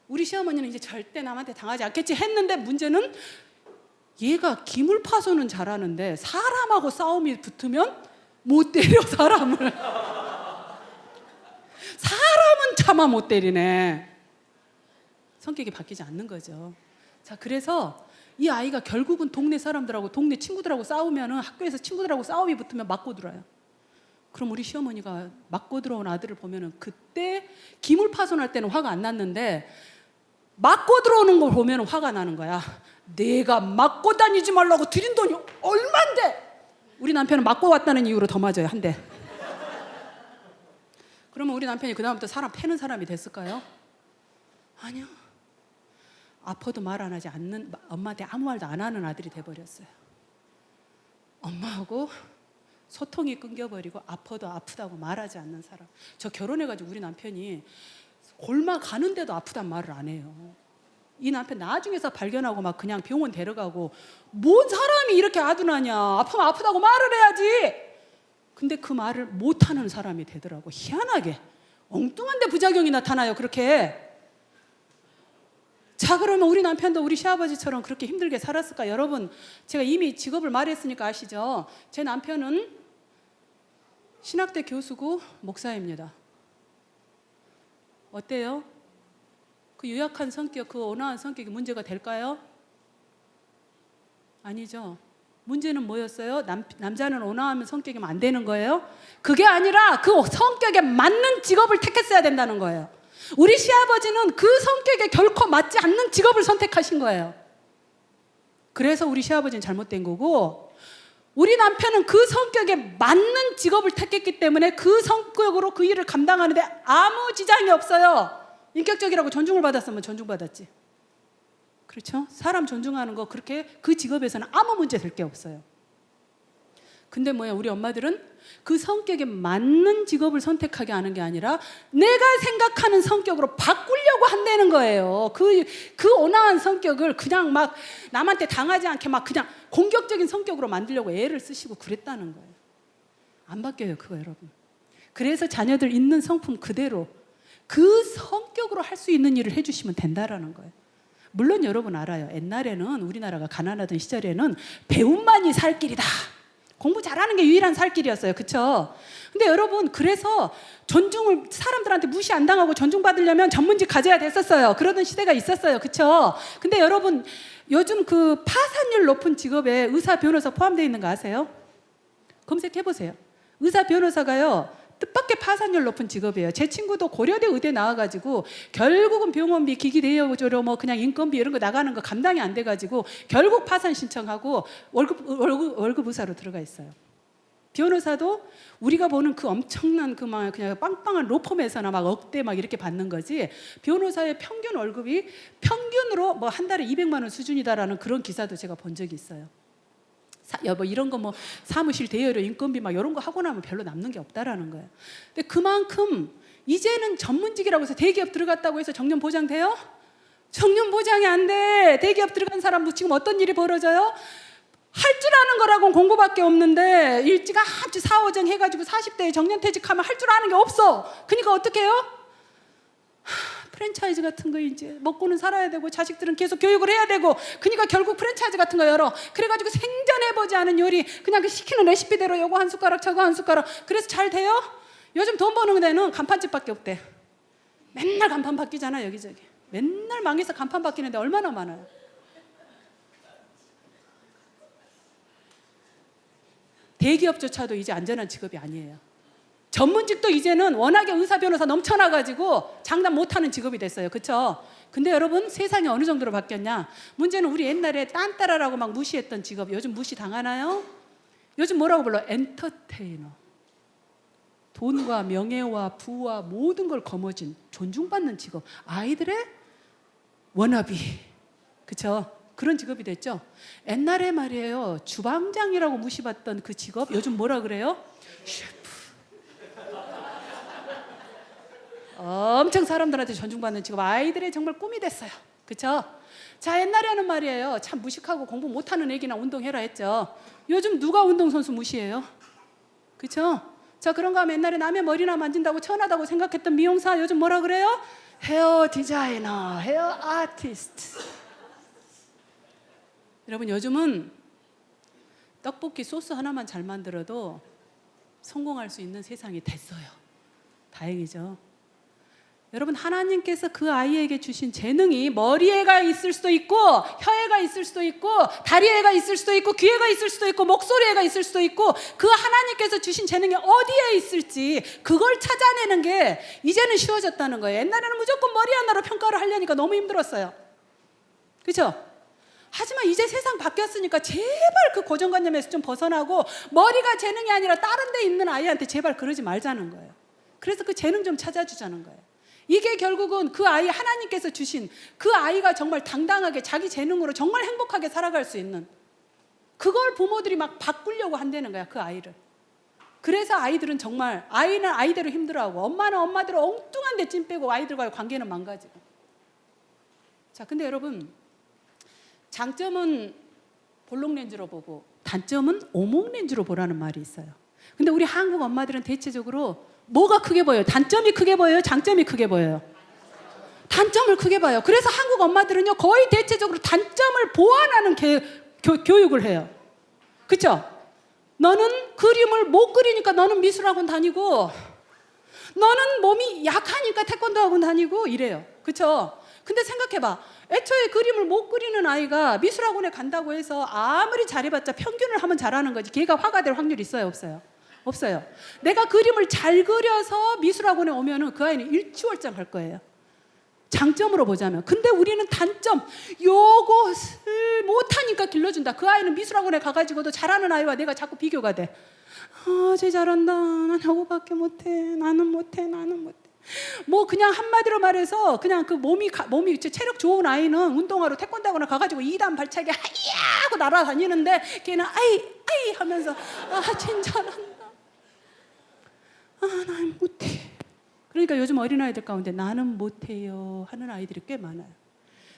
우리 시어머니는 이제 절대 남한테 당하지 않겠지 했는데 문제는 얘가 기물 파손은 잘하는데 사람하고 싸움이 붙으면 못 때려 사람을. 사람은 차마 못 때리네. 성격이 바뀌지 않는 거죠. 자 그래서 이 아이가 결국은 동네 사람들하고 동네 친구들하고 싸우면은 학교에서 친구들하고 싸움이 붙으면 맞고 들어요. 그럼 우리 시어머니가 맞고 들어온 아들을 보면은 그때 기물 파손할 때는 화가 안 났는데 맞고 들어오는 걸 보면 화가 나는 거야. 내가 맞고 다니지 말라고 드린 돈이 얼만데. 우리 남편은 맞고 왔다는 이유로 더 맞아요. 한 대. 그러면 우리 남편이 그 다음부터 사람 패는 사람이 됐을까요? 아니요. 아파도 말 안 하지 않는 엄마한테 아무 말도 안 하는 아들이 돼버렸어요. 엄마하고 소통이 끊겨버리고 아파도 아프다고 말하지 않는 사람. 저 결혼해가지고 우리 남편이 골마 가는데도 아프단 말을 안 해요. 이 남편 나중에서 발견하고 막 그냥 병원 데려가고 뭔 사람이 이렇게 아둔하냐. 아프면 아프다고 말을 해야지. 근데 그 말을 못하는 사람이 되더라고. 희한하게 엉뚱한데 부작용이 나타나요. 그렇게. 자 그러면 우리 남편도 우리 시아버지처럼 그렇게 힘들게 살았을까? 여러분 제가 이미 직업을 말했으니까 아시죠? 제 남편은 신학대 교수고 목사입니다. 어때요? 그 유약한 성격, 그 온화한 성격이 문제가 될까요? 아니죠. 문제는 뭐였어요? 남자는 온화하면 성격이면 안 되는 거예요? 그게 아니라 그 성격에 맞는 직업을 택했어야 된다는 거예요. 우리 시아버지는 그 성격에 결코 맞지 않는 직업을 선택하신 거예요. 그래서 우리 시아버지는 잘못된 거고 우리 남편은 그 성격에 맞는 직업을 택했기 때문에 그 성격으로 그 일을 감당하는데 아무 지장이 없어요. 인격적이라고 존중을 받았으면 존중받았지. 그렇죠? 사람 존중하는 거 그렇게 그 직업에서는 아무 문제 될 게 없어요. 근데 뭐야 우리 엄마들은 그 성격에 맞는 직업을 선택하게 하는 게 아니라 내가 생각하는 성격으로 바꾸려고 한다는 거예요. 그 온화한 성격을 그냥 막 남한테 당하지 않게 막 그냥 공격적인 성격으로 만들려고 애를 쓰시고 그랬다는 거예요. 안 바뀌어요, 그거 여러분. 그래서 자녀들 있는 성품 그대로 그 성격으로 할 수 있는 일을 해주시면 된다라는 거예요. 물론 여러분 알아요. 옛날에는 우리나라가 가난하던 시절에는 배움만이 살 길이다. 공부 잘하는 게 유일한 살 길이었어요. 그렇죠? 근데 여러분 그래서 존중을 사람들한테 무시 안 당하고 존중받으려면 전문직 가져야 됐었어요. 그러던 시대가 있었어요. 그렇죠? 근데 여러분 요즘 그 파산율 높은 직업에 의사, 변호사 포함되어 있는 거 아세요? 검색해 보세요. 의사, 변호사가요 뜻밖의 파산율 높은 직업이에요. 제 친구도 고려대 의대 나와가지고 결국은 병원비, 기기 대여조료, 뭐 그냥 인건비 이런 거 나가는 거 감당이 안 돼가지고 결국 파산 신청하고 월급 의사로 들어가 있어요. 변호사도 우리가 보는 그 엄청난 그 막 그냥 빵빵한 로펌에서나 막 억대 막 이렇게 받는 거지. 변호사의 평균 월급이 평균으로 뭐 한 달에 200만 원 수준이다라는 그런 기사도 제가 본 적이 있어요. 뭐 이런 거 뭐 사무실 대여료, 인건비 막 이런 거 하고 나면 별로 남는 게 없다라는 거예요. 근데 그만큼 이제는 전문직이라고 해서 대기업 들어갔다고 해서 정년 보장돼요? 정년 보장이 안 돼. 대기업 들어간 사람 지금 어떤 일이 벌어져요? 할 줄 아는 거라고는 공부밖에 없는데 일찌감치 4, 5정 해가지고 40대에 정년퇴직하면 할 줄 아는 게 없어. 그러니까 어떻게 해요? 프랜차이즈 같은 거 이제 먹고는 살아야 되고 자식들은 계속 교육을 해야 되고 그러니까 결국 프랜차이즈 같은 거 열어. 그래가지고 생전해보지 않은 요리 그냥 그 시키는 레시피대로 요거 한 숟가락 저거 한 숟가락 그래서 잘 돼요? 요즘 돈 버는 데는 간판집밖에 없대. 맨날 간판 바뀌잖아 여기저기. 맨날 망해서 간판 바뀌는데 얼마나 많아요. 대기업조차도 이제 안전한 직업이 아니에요. 전문직도 이제는 워낙에 의사, 변호사 넘쳐나가지고 장담 못하는 직업이 됐어요. 그렇죠? 근데 여러분 세상이 어느 정도로 바뀌었냐? 문제는 우리 옛날에 딴따라라고 막 무시했던 직업 요즘 무시 당하나요? 요즘 뭐라고 불러? 엔터테이너. 돈과 명예와 부와 모든 걸 거머쥔 존중받는 직업. 아이들의 워너비. 그렇죠? 그런 직업이 됐죠. 옛날에 말이에요. 주방장이라고 무시받던 그 직업 요즘 뭐라 그래요? 셰프. 엄청 사람들한테 존중받는 직업. 아이들의 정말 꿈이 됐어요. 그렇죠? 자, 옛날에는 말이에요. 참 무식하고 공부 못하는 애기나 운동해라 했죠. 요즘 누가 운동선수 무시해요? 그렇죠? 자, 그런가 하면 옛날에 남의 머리나 만진다고 천하다고 생각했던 미용사 요즘 뭐라 그래요? 헤어 디자이너, 헤어 아티스트. 여러분 요즘은 떡볶이 소스 하나만 잘 만들어도 성공할 수 있는 세상이 됐어요. 다행이죠. 여러분 하나님께서 그 아이에게 주신 재능이 머리에가 있을 수도 있고 혀에가 있을 수도 있고 다리에가 있을 수도 있고 귀에가 있을 수도 있고 목소리에가 있을 수도 있고 그 하나님께서 주신 재능이 어디에 있을지 그걸 찾아내는 게 이제는 쉬워졌다는 거예요. 옛날에는 무조건 머리 하나로 평가를 하려니까 너무 힘들었어요. 그렇죠? 하지만 이제 세상 바뀌었으니까 제발 그 고정관념에서 좀 벗어나고 머리가 재능이 아니라 다른 데 있는 아이한테 제발 그러지 말자는 거예요. 그래서 그 재능 좀 찾아주자는 거예요. 이게 결국은 그 아이 하나님께서 주신 그 아이가 정말 당당하게 자기 재능으로 정말 행복하게 살아갈 수 있는 그걸 부모들이 막 바꾸려고 한다는 거야. 그 아이를. 그래서 아이들은 정말 아이는 아이대로 힘들어하고 엄마는 엄마대로 엉뚱한 데 찜 빼고 아이들과의 관계는 망가지고. 자, 근데 여러분 장점은 볼록렌즈로 보고 단점은 오목렌즈로 보라는 말이 있어요. 근데 우리 한국 엄마들은 대체적으로 뭐가 크게 보여요? 단점이 크게 보여요? 장점이 크게 보여요? 단점을 크게 봐요. 그래서 한국 엄마들은요 거의 대체적으로 단점을 보완하는 교육을 해요. 그렇죠? 너는 그림을 못 그리니까 너는 미술학원 다니고 너는 몸이 약하니까 태권도 학원 다니고 이래요. 그렇죠? 근데 생각해봐. 애초에 그림을 못 그리는 아이가 미술학원에 간다고 해서 아무리 잘해봤자 평균을 하면 잘하는 거지 걔가 화가 될 확률이 있어요? 없어요? 없어요. 내가 그림을 잘 그려서 미술학원에 오면은 그 아이는 일취월장할 거예요. 장점으로 보자면. 근데 우리는 단점, 요것을 못하니까 길러준다. 그 아이는 미술학원에 가가지고도 잘하는 아이와 내가 자꾸 비교가 돼. 쟤 잘한다. 난 요거밖에 못해. 나는 못해. 뭐 그냥 한마디로 말해서 그냥 그 몸이 체력 좋은 아이는 운동하러 태권도학원에 가가지고 2단 발차기 하야 하고 날아다니는데 걔는 아이 하면서 쟤 잘한다. 난 못해. 그러니까 요즘 어린아이들 가운데 나는 못해요 하는 아이들이 꽤 많아요.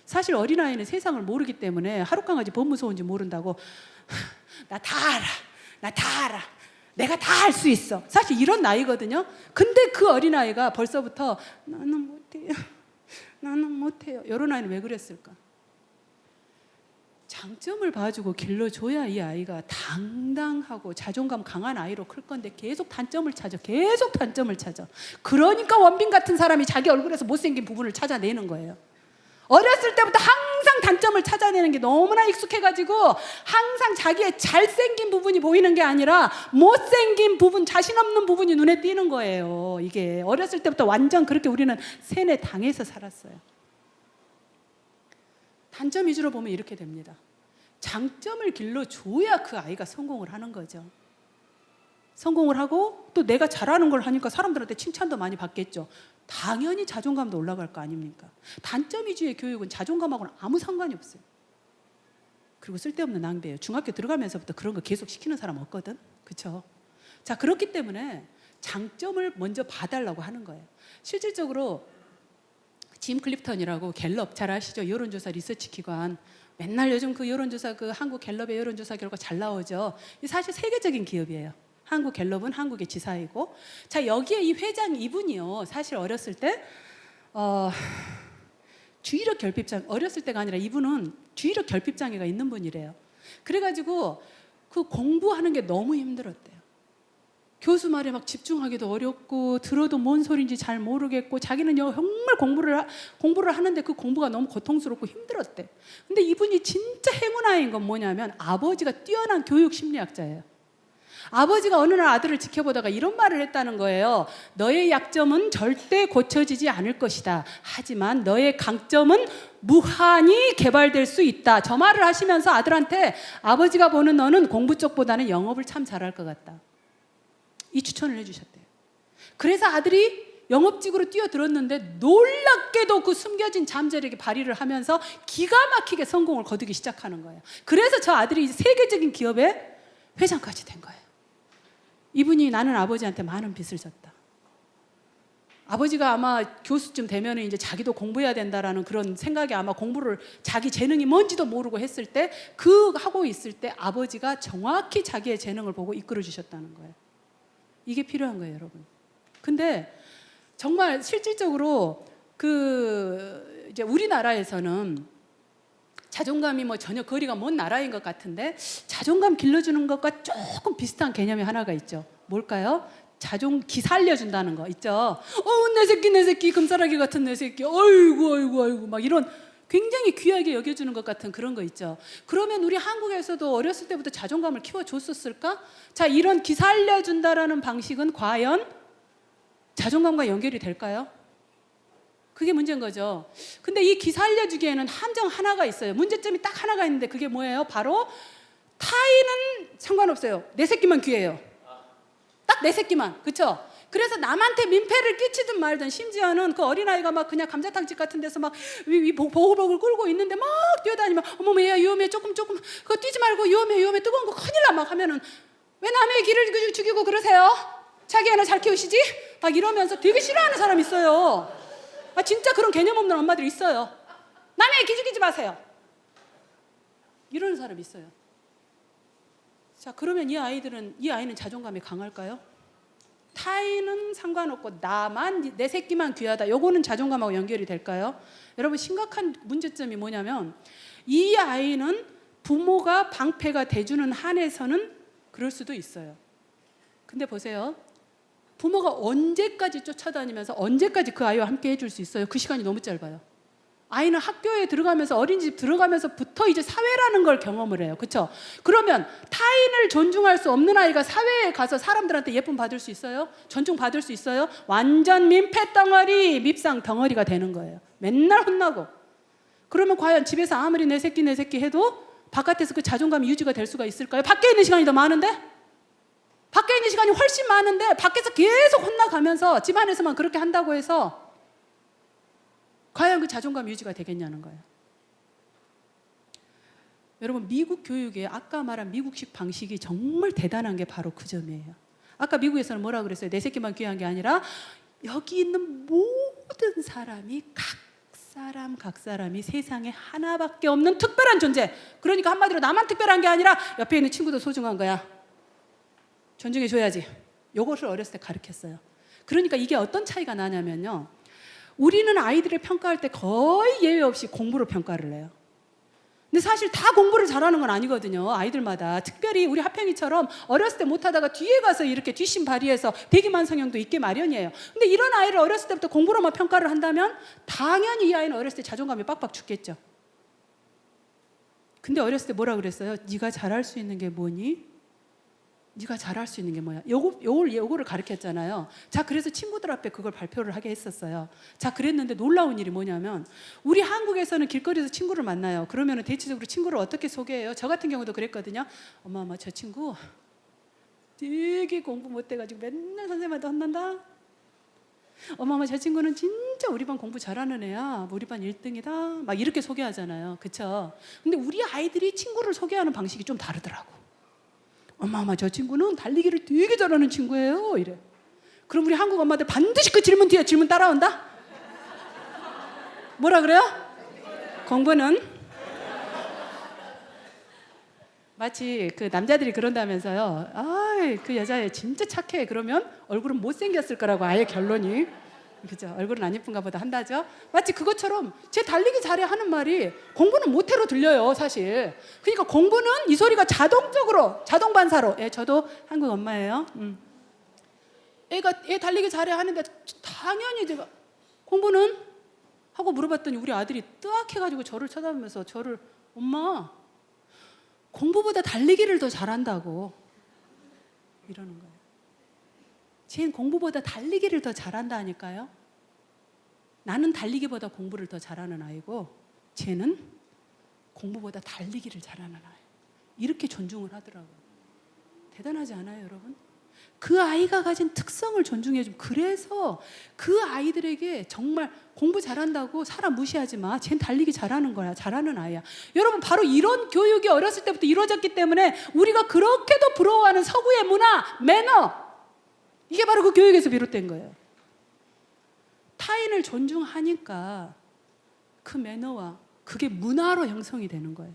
사실 어린아이는 세상을 모르기 때문에 하룻강아지 뭐 무서운지 모른다고 나 다 알아. 나 다 알아. 내가 다 할 수 있어. 사실 이런 나이거든요. 근데 그 어린아이가 벌써부터 나는 못해요. 나는 못해요. 이런 아이는 왜 그랬을까? 장점을 봐주고 길러줘야 이 아이가 당당하고 자존감 강한 아이로 클 건데 계속 단점을 찾아. 계속 단점을 찾아. 그러니까 원빈 같은 사람이 자기 얼굴에서 못생긴 부분을 찾아내는 거예요. 어렸을 때부터 항상 단점을 찾아내는 게 너무나 익숙해가지고 항상 자기의 잘생긴 부분이 보이는 게 아니라 못생긴 부분, 자신 없는 부분이 눈에 띄는 거예요. 이게 어렸을 때부터 완전 그렇게 우리는 세뇌 당해서 살았어요. 단점 위주로 보면 이렇게 됩니다. 장점을 길러줘야 그 아이가 성공을 하는 거죠. 성공을 하고 또 내가 잘하는 걸 하니까 사람들한테 칭찬도 많이 받겠죠. 당연히 자존감도 올라갈 거 아닙니까? 단점 위주의 교육은 자존감하고는 아무 상관이 없어요. 그리고 쓸데없는 낭비예요. 중학교 들어가면서부터 그런 거 계속 시키는 사람 없거든. 그렇죠? 자, 그렇기 때문에 장점을 먼저 봐달라고 하는 거예요. 실질적으로 짐 클립턴이라고 갤럽 잘 아시죠? 여론조사 리서치 기관. 맨날 요즘 그 여론조사, 그 한국 갤럽의 여론조사 결과 잘 나오죠. 사실 세계적인 기업이에요. 한국 갤럽은 한국의 지사이고. 자, 여기에 이 회장 이분이요. 사실 어렸을 때 주의력 결핍장, 어렸을 때가 아니라 이분은 주의력 결핍장애가 있는 분이래요. 그래가지고 그 공부하는 게 너무 힘들었대요. 교수 말에 막 집중하기도 어렵고 들어도 뭔 소리인지 잘 모르겠고 자기는 정말 공부를 하는데 그 공부가 너무 고통스럽고 힘들었대. 근데 이분이 진짜 행운아인 건 뭐냐면 아버지가 뛰어난 교육 심리학자예요. 아버지가 어느 날 아들을 지켜보다가 이런 말을 했다는 거예요. 너의 약점은 절대 고쳐지지 않을 것이다. 하지만 너의 강점은 무한히 개발될 수 있다. 저 말을 하시면서 아들한테 아버지가 보는 너는 공부 쪽보다는 영업을 참 잘할 것 같다. 이 추천을 해주셨대요. 그래서 아들이 영업직으로 뛰어들었는데 놀랍게도 그 숨겨진 잠재력이 발휘를 하면서 기가 막히게 성공을 거두기 시작하는 거예요. 그래서 저 아들이 세계적인 기업의 회장까지 된 거예요. 이분이 나는 아버지한테 많은 빚을 졌다. 아버지가 아마 교수쯤 되면 이제 자기도 공부해야 된다라는 그런 생각에 아마 공부를 자기 재능이 뭔지도 모르고 했을 때 그 하고 있을 때 아버지가 정확히 자기의 재능을 보고 이끌어 주셨다는 거예요. 이게 필요한 거예요, 여러분. 근데 정말 실질적으로 그 이제 우리나라에서는 자존감이 뭐 전혀 거리가 먼 나라인 것 같은데 자존감 길러주는 것과 조금 비슷한 개념이 하나가 있죠. 뭘까요? 기사 알려준다는 거 있죠. 내 새끼 금사라기 같은 내 새끼. 아이고 막 이런 굉장히 귀하게 여겨주는 것 같은 그런 거 있죠. 그러면 우리 한국에서도 어렸을 때부터 자존감을 키워줬었을까? 자, 이런 기사 알려준다라는 방식은 과연 자존감과 연결이 될까요? 그게 문제인 거죠. 근데 이 기사 알려주기에는 함정 하나가 있어요. 문제점이 딱 하나가 있는데 그게 뭐예요? 바로 타인은 상관없어요. 내 새끼만 귀해요. 딱 내 새끼만. 그렇죠? 그래서 남한테 민폐를 끼치든 말든 심지어는 그 어린아이가 막 그냥 감자탕집 같은 데서 막 보글보글 끓고 있는데 막 뛰어다니면 어머머 얘야 위험해 조금 그거 뛰지 말고 위험해 뜨거운 거 큰일 나 막 하면은 왜 남의 기를 죽이고 그러세요? 자기 애는 잘 키우시지? 막 이러면서 되게 싫어하는 사람 있어요. 진짜 그런 개념 없는 엄마들이 있어요. 남의 기 죽이지 마세요. 이러는 사람 있어요. 자, 그러면 이 아이는 자존감이 강할까요? 타인은 상관없고 나만 내 새끼만 귀하다. 요거는 자존감하고 연결이 될까요? 여러분 심각한 문제점이 뭐냐면 이 아이는 부모가 방패가 돼주는 한에서는 그럴 수도 있어요. 근데 보세요. 부모가 언제까지 쫓아다니면서 언제까지 그 아이와 함께 해줄 수 있어요? 그 시간이 너무 짧아요. 아이는 학교에 들어가면서 어린이집 들어가면서부터 이제 사회라는 걸 경험을 해요. 그렇죠? 그러면 타인을 존중할 수 없는 아이가 사회에 가서 사람들한테 예쁨 받을 수 있어요? 존중 받을 수 있어요? 완전 민폐 덩어리, 밉상 덩어리가 되는 거예요. 맨날 혼나고. 그러면 과연 집에서 아무리 내 새끼 해도 바깥에서 그 자존감이 유지가 될 수가 있을까요? 밖에 있는 시간이 더 많은데? 밖에 있는 시간이 훨씬 많은데 밖에서 계속 혼나가면서 집안에서만 그렇게 한다고 해서 과연 그 자존감 유지가 되겠냐는 거예요. 여러분 미국 교육의 아까 말한 미국식 방식이 정말 대단한 게 바로 그 점이에요. 아까 미국에서는 뭐라 그랬어요? 내 새끼만 귀한 게 아니라 여기 있는 모든 사람이 각 사람이 세상에 하나밖에 없는 특별한 존재. 그러니까 한마디로 나만 특별한 게 아니라 옆에 있는 친구도 소중한 거야. 존중해 줘야지. 요것을 어렸을 때 가르쳤어요. 그러니까 이게 어떤 차이가 나냐면요, 우리는 아이들을 평가할 때 거의 예외 없이 공부로 평가를 해요. 근데 사실 다 공부를 잘하는 건 아니거든요. 아이들마다. 특별히 우리 하평이처럼 어렸을 때 못하다가 뒤에 가서 이렇게 뒷심 발휘해서 대기만성형도 있게 마련이에요. 근데 이런 아이를 어렸을 때부터 공부로만 평가를 한다면 당연히 이 아이는 어렸을 때 자존감이 빡빡 죽겠죠. 근데 어렸을 때 뭐라 그랬어요? 네가 잘할 수 있는 게 뭐니? 네가 잘할 수 있는 게 뭐야? 요거를 가르쳤잖아요. 자, 그래서 친구들 앞에 그걸 발표를 하게 했었어요. 자, 그랬는데 놀라운 일이 뭐냐면, 우리 한국에서는 길거리에서 친구를 만나요. 그러면 대체적으로 친구를 어떻게 소개해요? 저 같은 경우도 그랬거든요. 엄마 저 친구 되게 공부 못해가지고 맨날 선생님한테 혼난다. 엄마 저 친구는 진짜 우리 반 공부 잘하는 애야. 우리 반 1등이다. 막 이렇게 소개하잖아요. 그쵸? 근데 우리 아이들이 친구를 소개하는 방식이 좀 다르더라고. 엄마 저 친구는 달리기를 되게 잘하는 친구예요. 이래. 그럼 우리 한국 엄마들 반드시 그 질문 뒤에 질문 따라온다? 뭐라 그래요? 공부는? 마치 그 남자들이 그런다면서요. 그 여자애 진짜 착해. 그러면 얼굴은 못생겼을 거라고 아예 결론이. 그죠? 얼굴은 안 예쁜가 보다 한다죠. 마치 그것처럼 쟤 달리기 잘해 하는 말이 공부는 못해로 들려요, 사실. 그러니까 공부는 이 소리가 자동적으로, 자동 반사로. 저도 한국 엄마예요. 애 달리기 잘해 하는데 당연히 제가 공부는? 하고 물어봤더니 우리 아들이 뜨악해가지고 저를 쳐다보면서 엄마 공부보다 달리기를 더 잘한다고 이러는 거예요. 쟤는 공부보다 달리기를 더 잘한다니까요. 나는 달리기보다 공부를 더 잘하는 아이고 쟤는 공부보다 달리기를 잘하는 아이. 이렇게 존중을 하더라고요. 대단하지 않아요, 여러분? 그 아이가 가진 특성을 존중해 좀. 그래서 그 아이들에게 정말 공부 잘한다고 사람 무시하지 마. 쟤는 달리기 잘하는 거야. 잘하는 아이야. 여러분, 바로 이런 교육이 어렸을 때부터 이루어졌기 때문에 우리가 그렇게도 부러워하는 서구의 문화, 매너, 이게 바로 그 교육에서 비롯된 거예요. 타인을 존중하니까 그 매너와 그게 문화로 형성이 되는 거예요.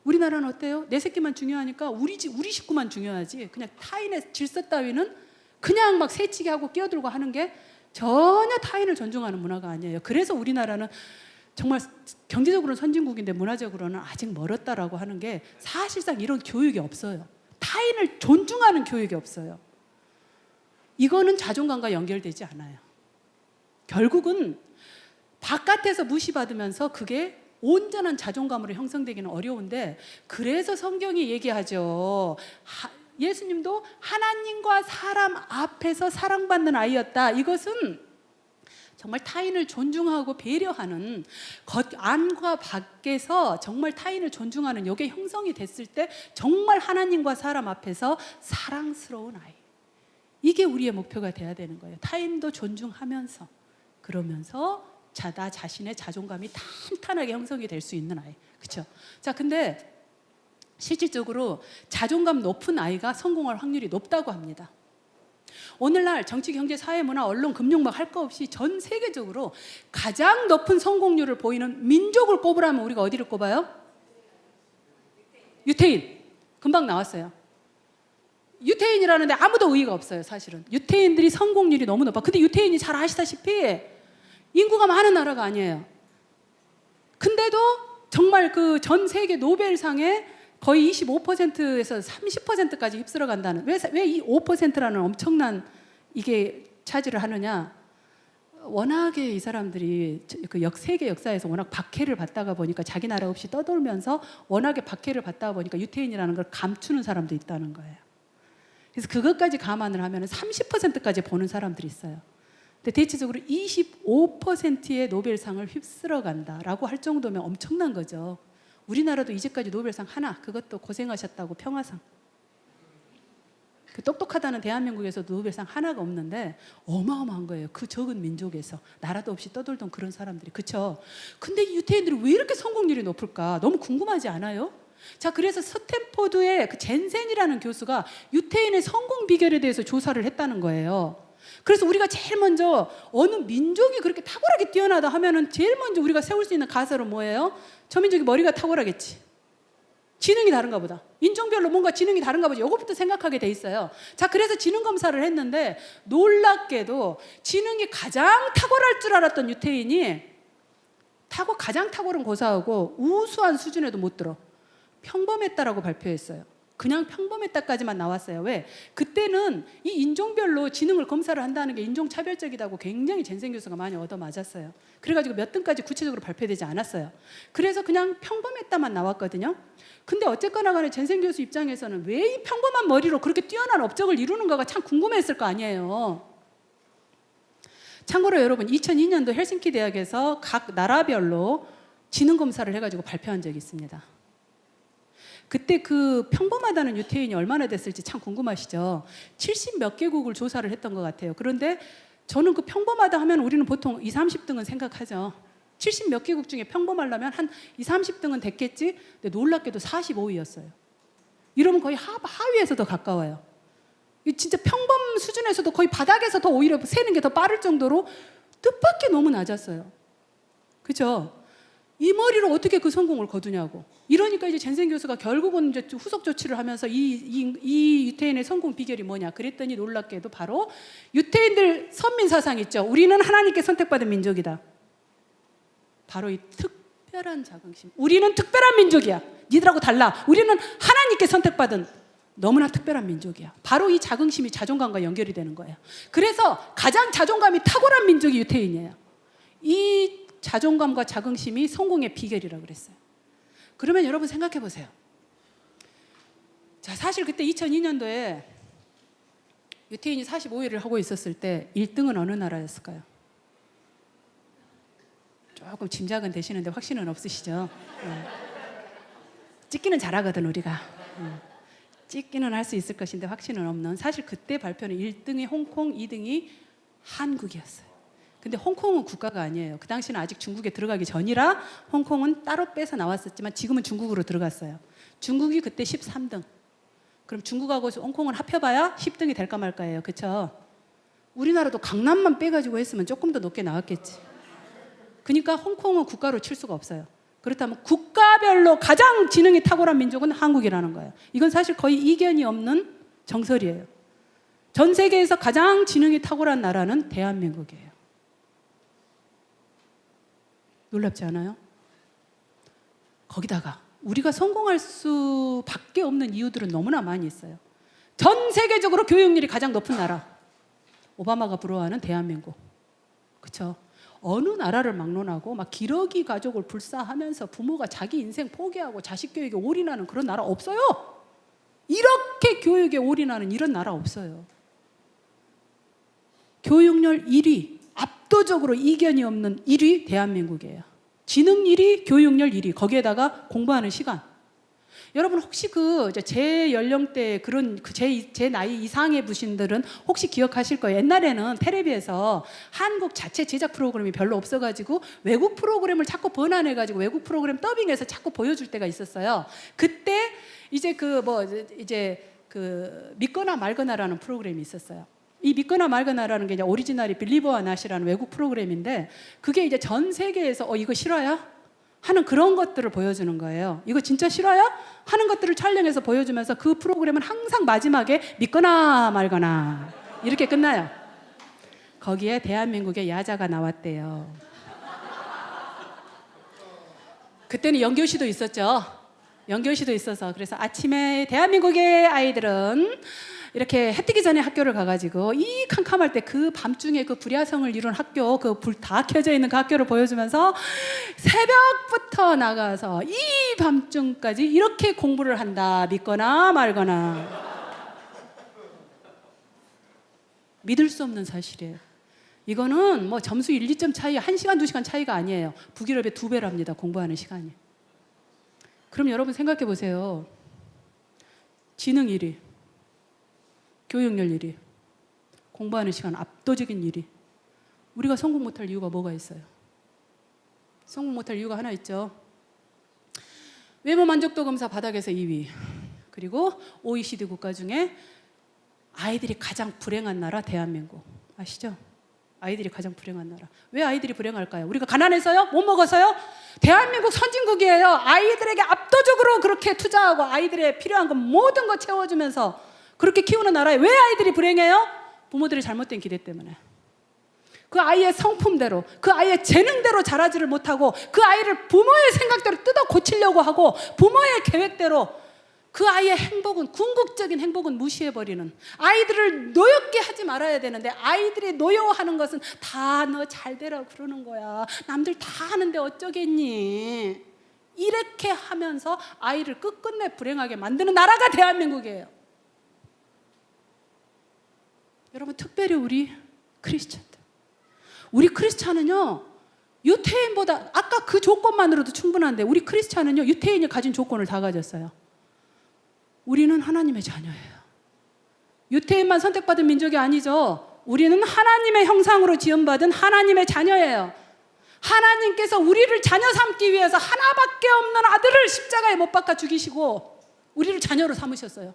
우리나라는 어때요? 내 새끼만 중요하니까 우리 식구만 중요하지, 그냥 타인의 질서 따위는 그냥 막 새치기 하고 끼어들고 하는 게 전혀 타인을 존중하는 문화가 아니에요. 그래서 우리나라는 정말 경제적으로는 선진국인데 문화적으로는 아직 멀었다라고 하는 게, 사실상 이런 교육이 없어요. 타인을 존중하는 교육이 없어요. 이거는 자존감과 연결되지 않아요. 결국은 바깥에서 무시받으면서 그게 온전한 자존감으로 형성되기는 어려운데, 그래서 성경이 얘기하죠. 예수님도 하나님과 사람 앞에서 사랑받는 아이였다. 이것은 정말 타인을 존중하고 배려하는, 겉 안과 밖에서 정말 타인을 존중하는 이게 형성이 됐을 때 정말 하나님과 사람 앞에서 사랑스러운 아이. 이게 우리의 목표가 돼야 되는 거예요. 타인도 존중하면서, 그러면서 나 자신의 자존감이 탄탄하게 형성이 될 수 있는 아이. 그렇죠? 자, 근데 실질적으로 자존감 높은 아이가 성공할 확률이 높다고 합니다. 오늘날 정치, 경제, 사회, 문화, 언론, 금융 막 할 거 없이 전 세계적으로 가장 높은 성공률을 보이는 민족을 꼽으라면 우리가 어디를 꼽아요? 유태인. 금방 나왔어요. 유태인이라는데 아무도 의의가 없어요, 사실은. 유태인들이 성공률이 너무 높아. 근데 유태인이 잘 아시다시피 인구가 많은 나라가 아니에요. 근데도 정말 그 전 세계 노벨상에 거의 25%에서 30%까지 휩쓸어 간다는. 왜 이 5%라는 엄청난 이게 차지를 하느냐? 워낙에 이 사람들이 그 세계 역사에서 워낙 박해를 받다가 보니까 자기 나라 없이 떠돌면서 워낙에 박해를 받다 보니까 유태인이라는 걸 감추는 사람도 있다는 거예요. 그래서 그것까지 감안을 하면 30%까지 보는 사람들이 있어요. 근데 대체적으로 25%의 노벨상을 휩쓸어 간다라고 할 정도면 엄청난 거죠. 우리나라도 이제까지 노벨상 하나, 그것도 고생하셨다고 평화상. 그 똑똑하다는 대한민국에서도 노벨상 하나가 없는데 어마어마한 거예요. 그 적은 민족에서 나라도 없이 떠돌던 그런 사람들이. 그렇죠? 근데 유태인들이 왜 이렇게 성공률이 높을까? 너무 궁금하지 않아요? 자, 그래서 스탠포드의 그 젠센이라는 교수가 유태인의 성공 비결에 대해서 조사를 했다는 거예요. 그래서 우리가 제일 먼저 어느 민족이 그렇게 탁월하게 뛰어나다 하면은 제일 먼저 우리가 세울 수 있는 가설은 뭐예요? 저 민족이 머리가 탁월하겠지. 지능이 다른가 보다. 인종별로 뭔가 지능이 다른가 보지. 이것부터 생각하게 돼 있어요. 자, 그래서 지능 검사를 했는데 놀랍게도 지능이 가장 탁월할 줄 알았던 유태인이 가장 탁월은 고사하고 우수한 수준에도 못 들어. 평범했다라고 발표했어요. 그냥 평범했다까지만 나왔어요. 왜? 그때는 이 인종별로 지능을 검사를 한다는 게 인종차별적이다고 굉장히 젠센 교수가 많이 얻어맞았어요. 그래가지고 몇 등까지 구체적으로 발표되지 않았어요. 그래서 그냥 평범했다만 나왔거든요. 근데 어쨌거나 간에 젠센 교수 입장에서는 왜 이 평범한 머리로 그렇게 뛰어난 업적을 이루는가가 참 궁금했을 거 아니에요. 참고로 여러분 2002년도 헬싱키 대학에서 각 나라별로 지능 검사를 해가지고 발표한 적이 있습니다. 그때 그 평범하다는 유태인이 얼마나 됐을지 참 궁금하시죠? 70 몇 개국을 조사를 했던 것 같아요. 그런데 저는 그 평범하다 하면 우리는 보통 20, 30등은 생각하죠. 70 몇 개국 중에 평범하려면 한 20, 30등은 됐겠지? 근데 놀랍게도 45위였어요. 이러면 거의 하위에서 더 가까워요. 진짜 평범 수준에서도 거의 바닥에서 더 오히려 세는 게 더 빠를 정도로 뜻밖의 너무 낮았어요. 그죠? 이 머리로 어떻게 그 성공을 거두냐고. 이러니까 이제 젠센 교수가 결국은 이제 후속 조치를 하면서 이 유태인의 성공 비결이 뭐냐 그랬더니 놀랍게도 바로 유태인들 선민 사상 있죠. 우리는 하나님께 선택받은 민족이다. 바로 이 특별한 자긍심. 우리는 특별한 민족이야. 니들하고 달라. 우리는 하나님께 선택받은 너무나 특별한 민족이야. 바로 이 자긍심이 자존감과 연결이 되는 거예요. 그래서 가장 자존감이 탁월한 민족이 유태인이에요. 이 자존감과 자긍심이 성공의 비결이라고 그랬어요. 그러면 여러분 생각해 보세요. 자, 사실 그때 2002년도에 유태인이 45위를 하고 있었을 때 1등은 어느 나라였을까요? 조금 짐작은 되시는데 확신은 없으시죠? 찍기는 잘하거든 우리가. 찍기는 할 수 있을 것인데 확신은 없는. 사실 그때 발표는 1등이 홍콩, 2등이 한국이었어요. 근데 홍콩은 국가가 아니에요. 그 당시는 아직 중국에 들어가기 전이라 홍콩은 따로 빼서 나왔었지만 지금은 중국으로 들어갔어요. 중국이 그때 13등. 그럼 중국하고 홍콩을 합해봐야 10등이 될까 말까예요. 그렇죠? 우리나라도 강남만 빼가지고 했으면 조금 더 높게 나왔겠지. 그러니까 홍콩은 국가로 칠 수가 없어요. 그렇다면 국가별로 가장 지능이 탁월한 민족은 한국이라는 거예요. 이건 사실 거의 이견이 없는 정설이에요. 전 세계에서 가장 지능이 탁월한 나라는 대한민국이에요. 놀랍지 않아요? 거기다가 우리가 성공할 수밖에 없는 이유들은 너무나 많이 있어요. 전 세계적으로 교육률이 가장 높은 나라. 오바마가 부러워하는 대한민국. 그렇죠? 어느 나라를 막론하고 막 기러기 가족을 불사하면서 부모가 자기 인생 포기하고 자식 교육에 올인하는 그런 나라 없어요. 이렇게 교육에 올인하는 이런 나라 없어요. 교육열 1위, 압도적으로 이견이 없는 1위 대한민국이에요. 지능 1위, 교육열 1위. 거기에다가 공부하는 시간. 여러분 혹시 제 연령대 그런 제 나이 이상의 분들은 혹시 기억하실 거예요. 옛날에는 텔레비에서 한국 자체 제작 프로그램이 별로 없어가지고 외국 프로그램을 자꾸 번안해가지고 외국 프로그램 더빙해서 자꾸 보여줄 때가 있었어요. 그때 이제 믿거나 말거나라는 프로그램이 있었어요. 이 믿거나 말거나라는 게 이제 오리지널이 빌리버와 낫이라는 외국 프로그램인데 그게 이제 전 세계에서 이거 실화야? 하는 그런 것들을 보여주는 거예요. 이거 진짜 실화야? 하는 것들을 촬영해서 보여주면서 그 프로그램은 항상 마지막에 믿거나 말거나 이렇게 끝나요. 거기에 대한민국의 야자가 나왔대요. 그때는 연교시도 있었죠. 연교시도 있어서 그래서 아침에 대한민국의 아이들은 이렇게 해 뜨기 전에 학교를 가가지고 이 캄캄할 때 그 밤중에 그 불야성을 이룬 학교 그 불 다 켜져 있는 그 학교를 보여주면서 새벽부터 나가서 이 밤중까지 이렇게 공부를 한다. 믿거나 말거나. 믿을 수 없는 사실이에요. 이거는 뭐 점수 1, 2점 차이 1시간, 2시간 차이가 아니에요. 북유럽의 2배랍니다. 공부하는 시간이. 그럼 여러분 생각해 보세요. 지능 1위. 교육열 1위, 공부하는 시간 압도적인 1위. 우리가 성공 못할 이유가 뭐가 있어요? 성공 못할 이유가 하나 있죠. 외모 만족도 검사 바닥에서 2위. 그리고 OECD 국가 중에 아이들이 가장 불행한 나라 대한민국. 아시죠? 아이들이 가장 불행한 나라. 왜 아이들이 불행할까요? 우리가 가난해서요? 못 먹어서요? 대한민국 선진국이에요. 아이들에게 압도적으로 그렇게 투자하고 아이들의 필요한 것 모든 거 채워주면서 그렇게 키우는 나라에 왜 아이들이 불행해요? 부모들의 잘못된 기대 때문에. 그 아이의 성품대로, 그 아이의 재능대로 자라지를 못하고 그 아이를 부모의 생각대로 뜯어 고치려고 하고 부모의 계획대로 그 아이의 행복은, 궁극적인 행복은 무시해버리는, 아이들을 노엽게 하지 말아야 되는데 아이들이 노여워하는 것은 다 너 잘 되라고 그러는 거야. 남들 다 하는데 어쩌겠니? 이렇게 하면서 아이를 끝끝내 불행하게 만드는 나라가 대한민국이에요. 여러분, 특별히 우리 크리스찬들. 우리 크리스찬은요, 유태인보다, 아까 그 조건만으로도 충분한데 우리 크리스찬은요, 유태인이 가진 조건을 다 가졌어요. 우리는 하나님의 자녀예요. 유태인만 선택받은 민족이 아니죠. 우리는 하나님의 형상으로 지음받은 하나님의 자녀예요. 하나님께서 우리를 자녀 삼기 위해서 하나밖에 없는 아들을 십자가에 못 박아 죽이시고 우리를 자녀로 삼으셨어요.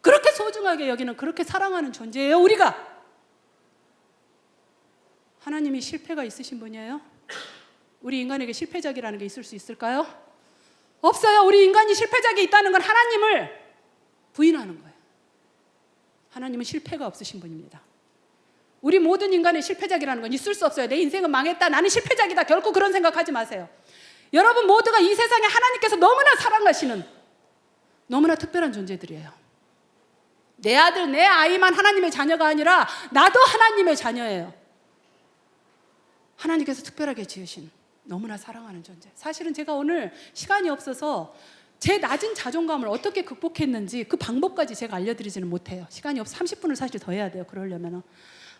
그렇게 소중하게 여기는, 그렇게 사랑하는 존재예요, 우리가. 하나님이 실패가 있으신 분이에요? 우리 인간에게 실패작이라는 게 있을 수 있을까요? 없어요. 우리 인간이 실패작이 있다는 건 하나님을 부인하는 거예요. 하나님은 실패가 없으신 분입니다. 우리 모든 인간의 실패작이라는 건 있을 수 없어요. 내 인생은 망했다, 나는 실패작이다, 결코 그런 생각하지 마세요. 여러분 모두가 이 세상에 하나님께서 너무나 사랑하시는 너무나 특별한 존재들이에요. 내 아들, 내 아이만 하나님의 자녀가 아니라 나도 하나님의 자녀예요. 하나님께서 특별하게 지으신 너무나 사랑하는 존재. 사실은 제가 오늘 시간이 없어서 제 낮은 자존감을 어떻게 극복했는지 그 방법까지 제가 알려드리지는 못해요. 시간이 없어. 30분을 사실 더 해야 돼요, 그러려면.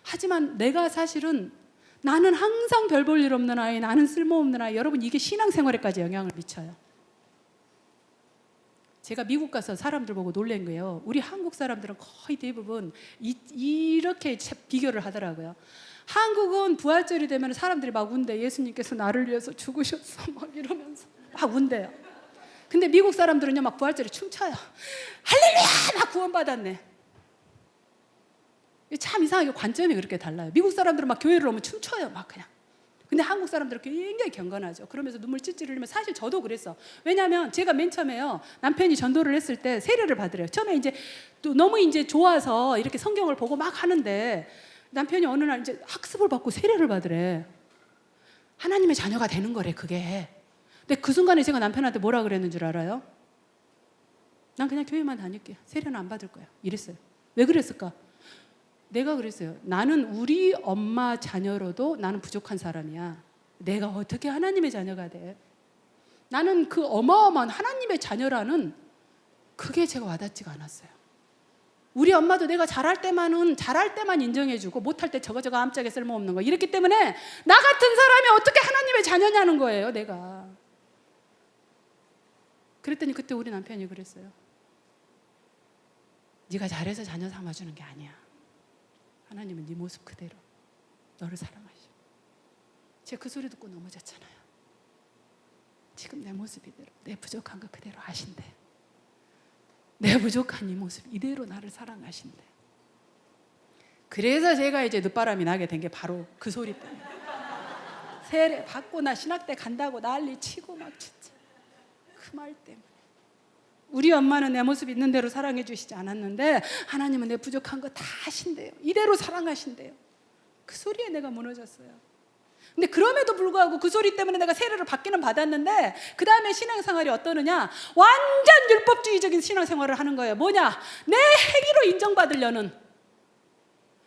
하지만 내가 사실은, 나는 항상 별 볼 일 없는 아이, 나는 쓸모없는 아이. 여러분, 이게 신앙생활에까지 영향을 미쳐요. 제가 미국 가서 사람들 보고 놀란 거예요. 우리 한국 사람들은 거의 대부분 이렇게 비교를 하더라고요. 한국은 부활절이 되면 사람들이 막 운대. 예수님께서 나를 위해서 죽으셨어, 막 이러면서 막 운대요. 근데 미국 사람들은요, 막 부활절에 춤춰요. 할렐루야! 막 구원받았네. 참 이상하게 관점이 그렇게 달라요. 미국 사람들은 막 교회를 오면 춤춰요, 막 그냥. 근데 한국 사람들은 굉장히 경건하죠. 그러면서 눈물 찔찔 흘리면, 사실 저도 그랬어. 왜냐하면 제가 맨 처음에요, 남편이 전도를 했을 때 세례를 받으래요. 처음에 이제 또 너무 이제 좋아서 이렇게 성경을 보고 막 하는데 남편이 어느 날 이제 학습을 받고 세례를 받으래. 하나님의 자녀가 되는 거래, 그게. 근데 그 순간에 제가 남편한테 뭐라 그랬는 줄 알아요? 난 그냥 교회만 다닐게, 세례는 안 받을 거야, 이랬어요. 왜 그랬을까? 내가 그랬어요. 나는 우리 엄마 자녀로도 나는 부족한 사람이야. 내가 어떻게 하나님의 자녀가 돼? 나는 그 어마어마한 하나님의 자녀라는 그게 제가 와닿지가 않았어요. 우리 엄마도 내가 잘할 때만 인정해주고 못할 때 저거 아무짝에 쓸모없는 거 이랬기 때문에 나 같은 사람이 어떻게 하나님의 자녀냐는 거예요, 내가. 그랬더니 그때 우리 남편이 그랬어요. 네가 잘해서 자녀 삼아주는 게 아니야. 하나님은 네 모습 그대로 너를 사랑하셔. 제가 그 소리 듣고 넘어졌잖아요. 지금 내 모습 이대로, 내 부족한 거 그대로 아신대. 내 부족한 이 모습 이대로 나를 사랑하신대. 그래서 제가 이제 늦바람이 나게 된 게 바로 그 소리 때문에. 세례 받고 나 신학대 간다고 난리 치고 막 진짜 그 말 때문에. 우리 엄마는 내 모습 있는 대로 사랑해 주시지 않았는데 하나님은 내 부족한 거 다 아신대요. 이대로 사랑하신대요. 그 소리에 내가 무너졌어요. 근데 그럼에도 불구하고 그 소리 때문에 내가 세례를 받기는 받았는데 그 다음에 신앙생활이 어떠느냐, 완전 율법주의적인 신앙생활을 하는 거예요. 뭐냐, 내 행위로 인정받으려는.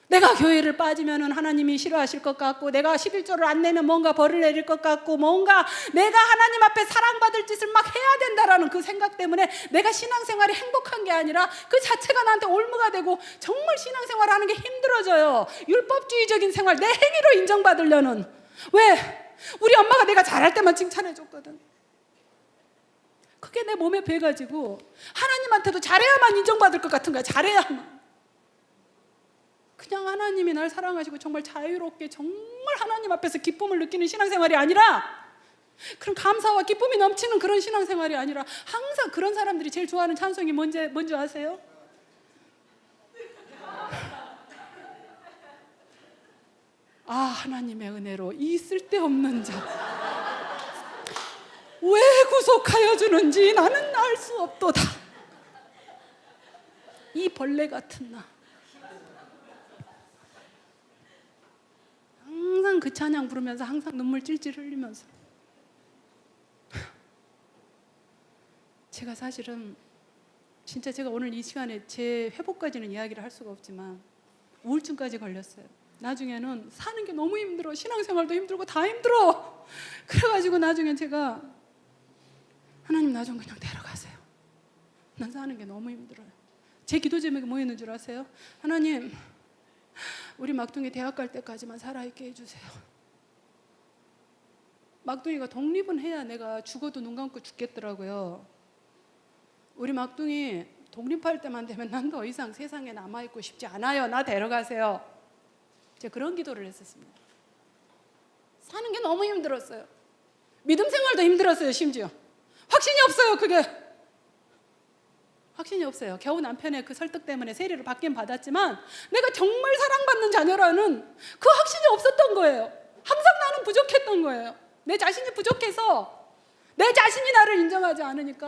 내가 교회를 빠지면 하나님이 싫어하실 것 같고, 내가 11조를 안 내면 뭔가 벌을 내릴 것 같고, 뭔가 내가 하나님 앞에 사랑받을 짓을 막 해야 된다라는 그 생각 때문에 내가 신앙생활이 행복한 게 아니라 그 자체가 나한테 올무가 되고 정말 신앙생활 하는 게 힘들어져요. 율법주의적인 생활, 내 행위로 인정받으려는. 왜? 우리 엄마가 내가 잘할 때만 칭찬해 줬거든. 그게 내 몸에 배가지고 하나님한테도 잘해야만 인정받을 것 같은 거야. 잘해야만. 그냥 하나님이 날 사랑하시고 정말 자유롭게 정말 하나님 앞에서 기쁨을 느끼는 신앙생활이 아니라 그런 감사와 기쁨이 넘치는 그런 신앙생활이 아니라 항상 그런 사람들이 제일 좋아하는 찬송이 뭔지 아세요? 아, 하나님의 은혜로 이 쓸데없는 자 왜 구속하여 주는지 나는 알 수 없도다. 이 벌레 같은 나. 항상 그 찬양 부르면서 항상 눈물 찔찔 흘리면서 제가 사실은 진짜 제가 오늘 이 시간에 제 회복까지는 이야기를 할 수가 없지만 우울증까지 걸렸어요. 나중에는 사는 게 너무 힘들어. 신앙생활도 힘들고 다 힘들어. 그래가지고 나중엔 제가 하나님 나 좀 그냥 데려가세요. 난 사는 게 너무 힘들어요. 제 기도 제목이 뭐였는 줄 아세요? 하나님, 우리 막둥이 대학 갈 때까지만 살아있게 해주세요. 막둥이가 독립은 해야 내가 죽어도 눈 감고 죽겠더라고요. 우리 막둥이 독립할 때만 되면 난 더 이상 세상에 남아있고 싶지 않아요. 나 데려가세요. 제가 그런 기도를 했었습니다. 사는 게 너무 힘들었어요. 믿음 생활도 힘들었어요. 심지어 확신이 없어요. 그게 확신이 없어요. 겨우 남편의 그 설득 때문에 세례를 받긴 받았지만 내가 정말 사랑받는 자녀라는 그 확신이 없었던 거예요. 항상 나는 부족했던 거예요. 내 자신이 부족해서 내 자신이 나를 인정하지 않으니까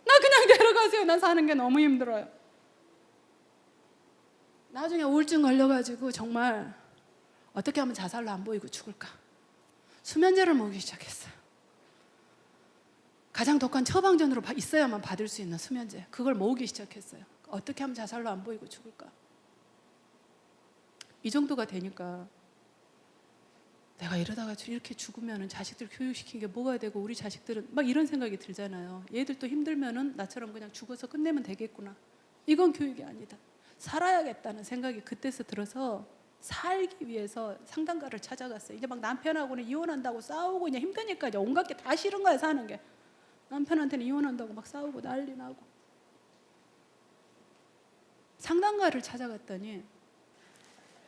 나 그냥 데려가세요. 난 사는 게 너무 힘들어요. 나중에 우울증 걸려가지고 정말 어떻게 하면 자살로 안 보이고 죽을까? 수면제를 먹기 시작했어요. 가장 독한 처방전으로 있어야만 받을 수 있는 수면제, 그걸 모으기 시작했어요. 어떻게 하면 자살로 안 보이고 죽을까? 이 정도가 되니까 내가 이러다가 이렇게 죽으면 자식들 교육시킨 게 뭐가 되고 우리 자식들은 막 이런 생각이 들잖아요. 얘들도 힘들면은 나처럼 그냥 죽어서 끝내면 되겠구나. 이건 교육이 아니다. 살아야겠다는 생각이 그때서 들어서 살기 위해서 상담가를 찾아갔어요. 이제 막 남편하고는 이혼한다고 싸우고 그냥 힘드니까 이제 온갖 게 다 싫은 거야. 사는 게. 남편한테는 이혼한다고 막 싸우고 난리 나고. 상담가를 찾아갔더니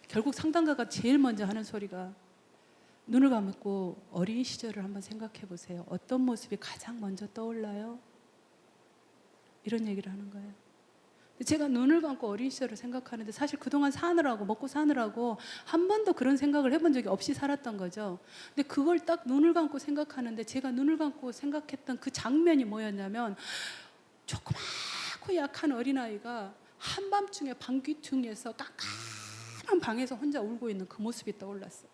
결국 상담가가 제일 먼저 하는 소리가 눈을 감고 어린 시절을 한번 생각해 보세요. 어떤 모습이 가장 먼저 떠올라요? 이런 얘기를 하는 거예요. 제가 눈을 감고 어린 시절을 생각하는데 사실 그동안 사느라고 먹고 사느라고 한 번도 그런 생각을 해본 적이 없이 살았던 거죠. 근데 그걸 딱 눈을 감고 생각하는데 제가 눈을 감고 생각했던 그 장면이 뭐였냐면 조그맣고 약한 어린아이가 한밤중에 방귀퉁에서 깜깜한 방에서 혼자 울고 있는 그 모습이 떠올랐어요.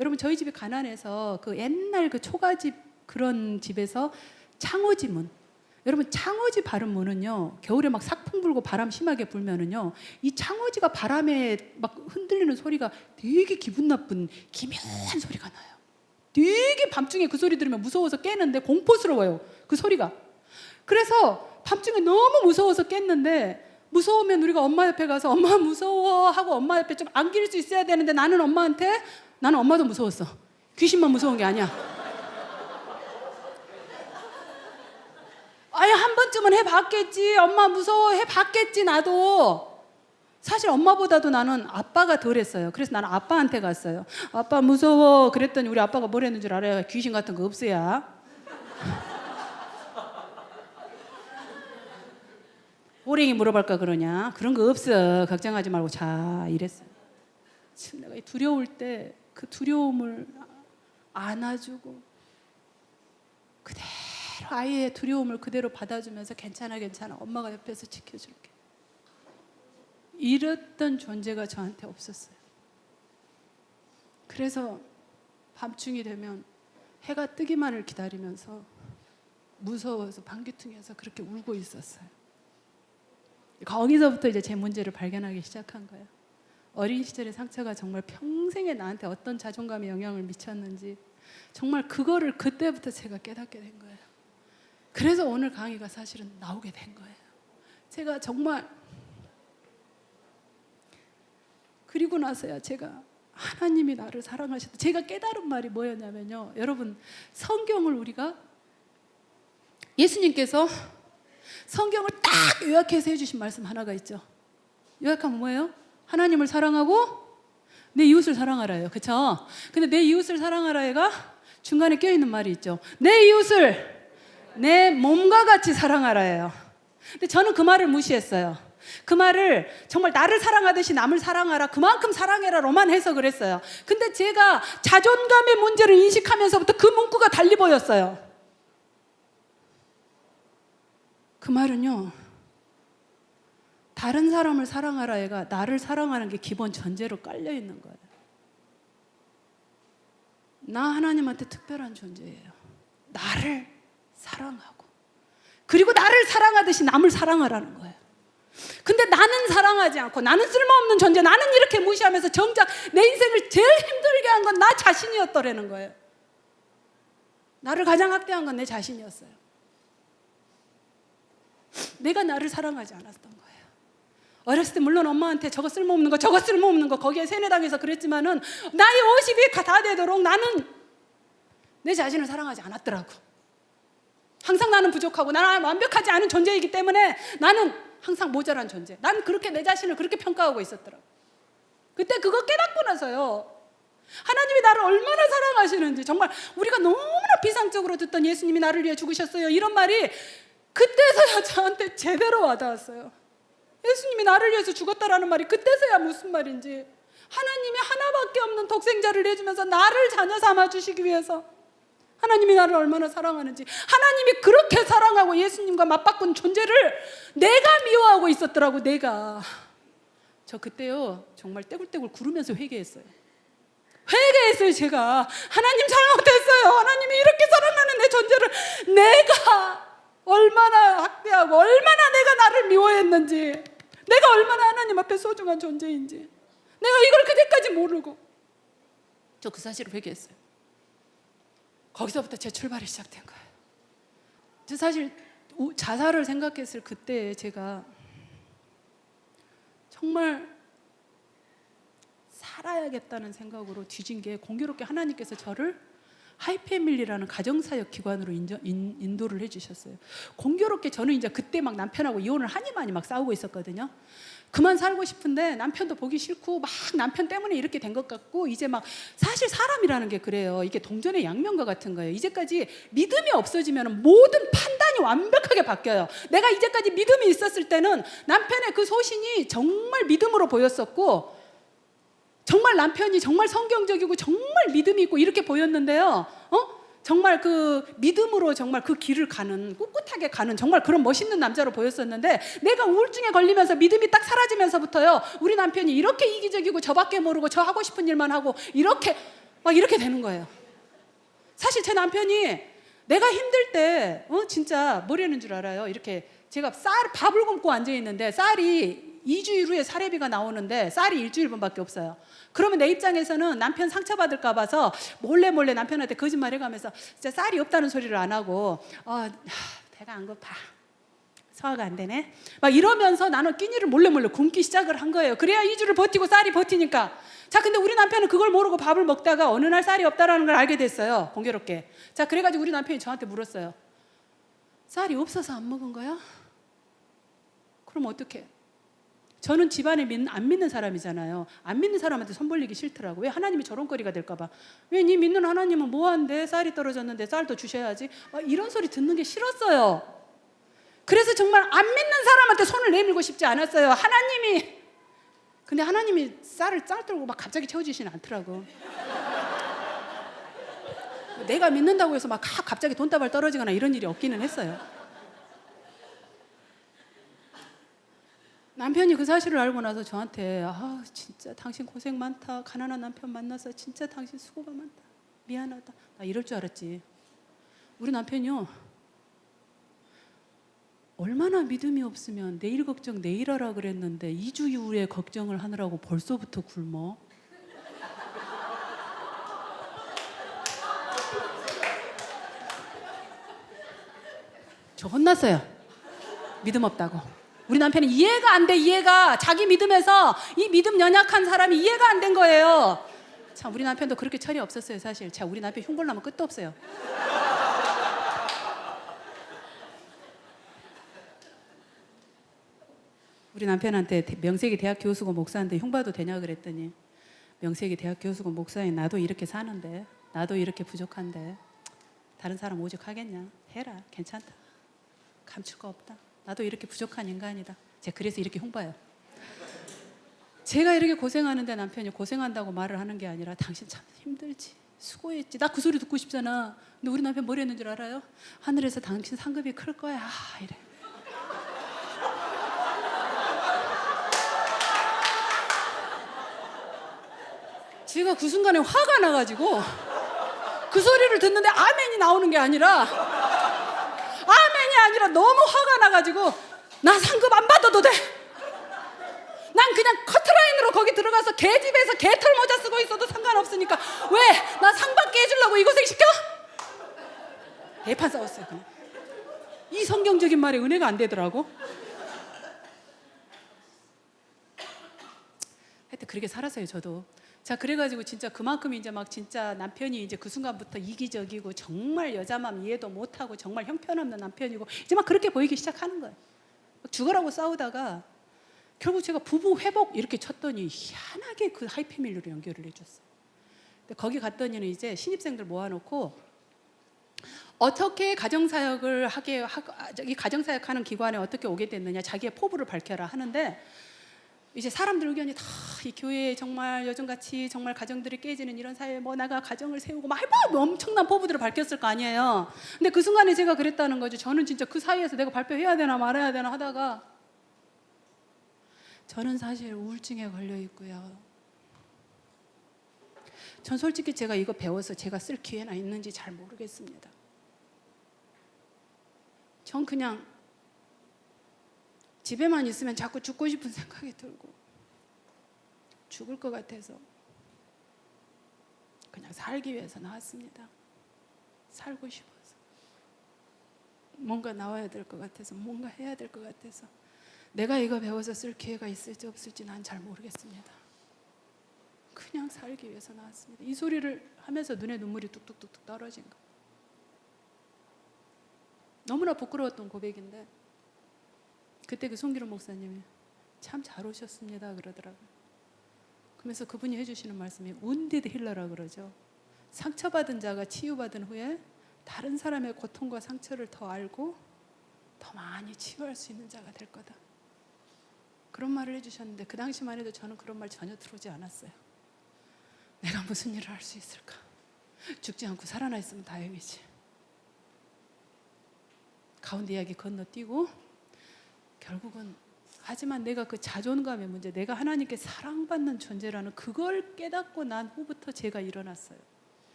여러분 저희 집이 가난해서 그 옛날 그 초가집 그런 집에서 창호지 문, 여러분 창호지 바른 문은요 겨울에 막 삭풍 불고 바람 심하게 불면은요 이 창호지가 바람에 막 흔들리는 소리가 되게 기분 나쁜 기묘한 소리가 나요. 되게 밤중에 그 소리 들으면 무서워서 깨는데 공포스러워요 그 소리가. 그래서 밤중에 너무 무서워서 깼는데 무서우면 우리가 엄마 옆에 가서 엄마 무서워 하고 엄마 옆에 좀 안길 수 있어야 되는데 나는 엄마도 무서웠어. 귀신만 무서운 게 아니야. 아예 한 번쯤은 해봤겠지. 엄마 무서워 해봤겠지 나도. 사실 엄마보다도 나는 아빠가 덜 했어요. 그래서 나는 아빠한테 갔어요. 아빠 무서워. 그랬더니 우리 아빠가 뭘 했는 줄 알아요? 귀신 같은 거 없어야. 호랭이 물어볼까 그러냐? 그런 거 없어. 걱정하지 말고 자. 이랬어요. 지금 내가 두려울 때 그 두려움을 안아주고 그대로 아이의 두려움을 그대로 받아주면서 괜찮아 엄마가 옆에서 지켜줄게. 이랬던 존재가 저한테 없었어요. 그래서 밤중이 되면 해가 뜨기만을 기다리면서 무서워서 방귀퉁에서 그렇게 울고 있었어요. 거기서부터 이제 제 문제를 발견하기 시작한 거예요. 어린 시절의 상처가 정말 평생에 나한테 어떤 자존감에 영향을 미쳤는지 정말 그거를 그때부터 제가 깨닫게 된 거예요. 그래서 오늘 강의가 사실은 나오게 된 거예요. 제가 정말 그리고 나서야 제가 하나님이 나를 사랑하셨다. 제가 깨달은 말이 뭐였냐면요. 여러분 성경을 우리가 예수님께서 성경을 딱 요약해서 해주신 말씀 하나가 있죠. 요약하면 뭐예요? 하나님을 사랑하고 내 이웃을 사랑하라예요. 그렇죠? 근데 내 이웃을 사랑하라가 중간에 껴있는 말이 있죠. 내 이웃을 내 몸과 같이 사랑하라예요. 근데 저는 그 말을 무시했어요. 그 말을 정말 나를 사랑하듯이 남을 사랑하라, 그만큼 사랑해라로만 해석을 했어요. 근데 제가 자존감의 문제를 인식하면서부터 그 문구가 달리 보였어요. 그 말은요, 다른 사람을 사랑하라가 나를 사랑하는 게 기본 전제로 깔려 있는 거예요. 나 하나님한테 특별한 존재예요. 나를 사랑하고, 그리고 나를 사랑하듯이 남을 사랑하라는 거예요. 근데 나는 사랑하지 않고, 나는 쓸모없는 존재, 나는 이렇게 무시하면서 정작 내 인생을 제일 힘들게 한 건 나 자신이었더라는 거예요. 나를 가장 학대한 건 내 자신이었어요. 내가 나를 사랑하지 않았던 거예요. 어렸을 때 물론 엄마한테 저거 쓸모없는 거, 저거 쓸모없는 거, 거기에 세뇌당해서 그랬지만은 나이 50이 다 되도록 나는 내 자신을 사랑하지 않았더라고. 항상 나는 부족하고 나는 완벽하지 않은 존재이기 때문에 나는 항상 모자란 존재. 난 그렇게 내 자신을 그렇게 평가하고 있었더라고. 그때 그거 깨닫고 나서요, 하나님이 나를 얼마나 사랑하시는지, 정말 우리가 너무나 비상적으로 듣던 예수님이 나를 위해 죽으셨어요, 이런 말이 그때서야 저한테 제대로 와닿았어요. 예수님이 나를 위해서 죽었다라는 말이 그때서야 무슨 말인지, 하나님이 하나밖에 없는 독생자를 내주면서 나를 자녀 삼아 주시기 위해서 하나님이 나를 얼마나 사랑하는지, 하나님이 그렇게 사랑하고 예수님과 맞바꾼 존재를 내가 미워하고 있었더라고. 내가 저 그때요 정말 떼굴떼굴 구르면서 회개했어요. 제가 하나님 잘못했어요. 하나님이 이렇게 사랑하는 내 존재를 내가 얼마나 학대하고 얼마나 내가 나를 미워했는지, 내가 얼마나 하나님 앞에 소중한 존재인지 내가 이걸 그때까지 모르고 저 그 사실을 회개했어요. 거기서부터 제 출발이 시작된 거예요. 저 사실 자살을 생각했을 그때 제가 정말 살아야겠다는 생각으로 뒤진 게, 공교롭게 하나님께서 저를 하이패밀리라는 가정사역 기관으로 인도를 해주셨어요. 공교롭게 저는 이제 그때 막 남편하고 이혼을 하니 많이 막 싸우고 있었거든요. 그만 살고 싶은데 남편도 보기 싫고 막 남편 때문에 이렇게 된 것 같고, 이제 막 사실 사람이라는 게 그래요. 이게 동전의 양면과 같은 거예요. 이제까지 믿음이 없어지면 모든 판단이 완벽하게 바뀌어요. 내가 이제까지 믿음이 있었을 때는 남편의 그 소신이 정말 믿음으로 보였었고, 정말 남편이 정말 성경적이고 정말 믿음이 있고 이렇게 보였는데요, 정말 그 믿음으로 정말 그 길을 가는, 꿋꿋하게 가는 정말 그런 멋있는 남자로 보였었는데, 내가 우울증에 걸리면서 믿음이 딱 사라지면서부터요, 우리 남편이 이렇게 이기적이고 저밖에 모르고 저 하고 싶은 일만 하고 이렇게 되는 거예요. 사실 제 남편이 내가 힘들 때 진짜 뭘 하는 줄 알아요? 이렇게 제가 밥을 굶고 앉아있는데 쌀이 2주일 후에 사례비가 나오는데 쌀이 일주일분밖에 없어요. 그러면 내 입장에서는 남편 상처받을까 봐서 몰래 남편한테 거짓말해가면서 진짜 쌀이 없다는 소리를 안 하고 배가 안 고파, 소화가 안 되네, 막 이러면서 나는 끼니를 몰래 굶기 시작을 한 거예요. 그래야 2주를 버티고 쌀이 버티니까. 자, 근데 우리 남편은 그걸 모르고 밥을 먹다가 어느 날 쌀이 없다라는 걸 알게 됐어요, 공교롭게. 자, 그래가지고 우리 남편이 저한테 물었어요. 쌀이 없어서 안 먹은 거야? 그럼 어떡해? 저는 집안에 안 믿는 사람이잖아요. 안 믿는 사람한테 손 벌리기 싫더라고. 왜? 하나님이 저런 거리가 될까 봐. 왜? 니 믿는 하나님은 뭐한데? 쌀이 떨어졌는데 쌀도 주셔야지. 이런 소리 듣는 게 싫었어요. 그래서 정말 안 믿는 사람한테 손을 내밀고 싶지 않았어요. 근데 하나님이 쌀을 떨고 막 갑자기 채워주시진 않더라고. 내가 믿는다고 해서 막 갑자기 돈다발 떨어지거나 이런 일이 없기는 했어요. 남편이 그 사실을 알고 나서 저한테 진짜 당신 고생 많다, 가난한 남편 만나서 진짜 당신 수고가 많다, 미안하다, 나 이럴 줄 알았지. 우리 남편이요, 얼마나 믿음이 없으면 내일 걱정 내일 하라 그랬는데 2주 이후에 걱정을 하느라고 벌써부터 굶어. 저 혼났어요, 믿음 없다고. 우리 남편이 이해가 안 돼. 자기 믿음에서 이 믿음 연약한 사람이 이해가 안 된 거예요. 참, 우리 남편도 그렇게 철이 없었어요, 사실. 자, 우리 남편 흉볼 나면 끝도 없어요. 우리 남편한테 명색이 대학 교수고 목사인데 흉봐도 되냐 그랬더니, 명색이 대학 교수고 목사인 나도 이렇게 사는데 나도 이렇게 부족한데 다른 사람 오죽하겠냐. 해라. 괜찮다. 감출 거 없다. 나도 이렇게 부족한 인간이다. 제가 그래서 이렇게 홍보해요. 제가 이렇게 고생하는데 남편이 고생한다고 말을 하는 게 아니라 당신 참 힘들지. 수고했지. 나 그 소리 듣고 싶잖아. 근데 우리 남편 뭐라 했는 줄 알아요? 하늘에서 당신 상급이 클 거야. 이래. 제가 그 순간에 화가 나가지고 그 소리를 듣는데 아멘이 나오는 게 아니라 아멘이 아니라 너무 화가 나가지고 나 상급 안 받아도 돼. 난 그냥 커트라인으로 거기 들어가서 개집에서 개털 모자 쓰고 있어도 상관없으니까 왜 나 상 받게 해주려고 이 고생 시켜? 대판 싸웠어요. 그냥 이 성경적인 말에 은혜가 안 되더라고. 하여튼 그렇게 살았어요. 저도. 자, 그래가지고 진짜 그만큼 이제 막 진짜 남편이 이제 그 순간부터 이기적이고 정말 여자 마음 이해도 못하고 정말 형편없는 남편이고 이제 막 그렇게 보이기 시작하는 거예요. 죽으라고 싸우다가 결국 제가 부부 회복 이렇게 쳤더니 희한하게 그 하이패밀리로 연결을 해줬어요. 근데 거기 갔더니는 이제 신입생들 모아놓고 어떻게 가정사역을 이 가정사역하는 기관에 어떻게 오게 됐느냐 자기의 포부를 밝혀라 하는데 이제 사람들 의견이 다 이 교회에 정말 요즘같이 정말 가정들이 깨지는 이런 사회에 뭐 나가 가정을 세우고 막 엄청난 포부들을 밝혔을 거 아니에요. 근데 그 순간에 제가 그랬다는 거죠. 저는 진짜 그 사이에서 내가 발표해야 되나 말아야 되나 하다가 저는 사실 우울증에 걸려 있고요. 전 솔직히 제가 이거 배워서 제가 쓸 기회나 있는지 잘 모르겠습니다. 전 그냥 집에만 있으면 자꾸 죽고 싶은 생각이 들고 죽을 것 같아서 그냥 살기 위해서 나왔습니다. 살고 싶어서 뭔가 나와야 될 것 같아서 뭔가 해야 될 것 같아서 내가 이거 배워서 쓸 기회가 있을지 없을지 난 잘 모르겠습니다. 그냥 살기 위해서 나왔습니다. 이 소리를 하면서 눈에 눈물이 뚝뚝뚝뚝 떨어진 거. 너무나 부끄러웠던 고백인데 그때 그 송기룡 목사님이 참 잘 오셨습니다 그러더라고요. 그러면서 그분이 해주시는 말씀이 wounded healer라 그러죠. 상처받은 자가 치유받은 후에 다른 사람의 고통과 상처를 더 알고 더 많이 치유할 수 있는 자가 될 거다. 그런 말을 해주셨는데 그 당시만 해도 저는 그런 말 전혀 들어오지 않았어요. 내가 무슨 일을 할 수 있을까? 죽지 않고 살아나 있으면 다행이지. 가운데 이야기 건너뛰고 결국은 하지만 내가 그 자존감의 문제, 내가 하나님께 사랑받는 존재라는 그걸 깨닫고 난 후부터 제가 일어났어요.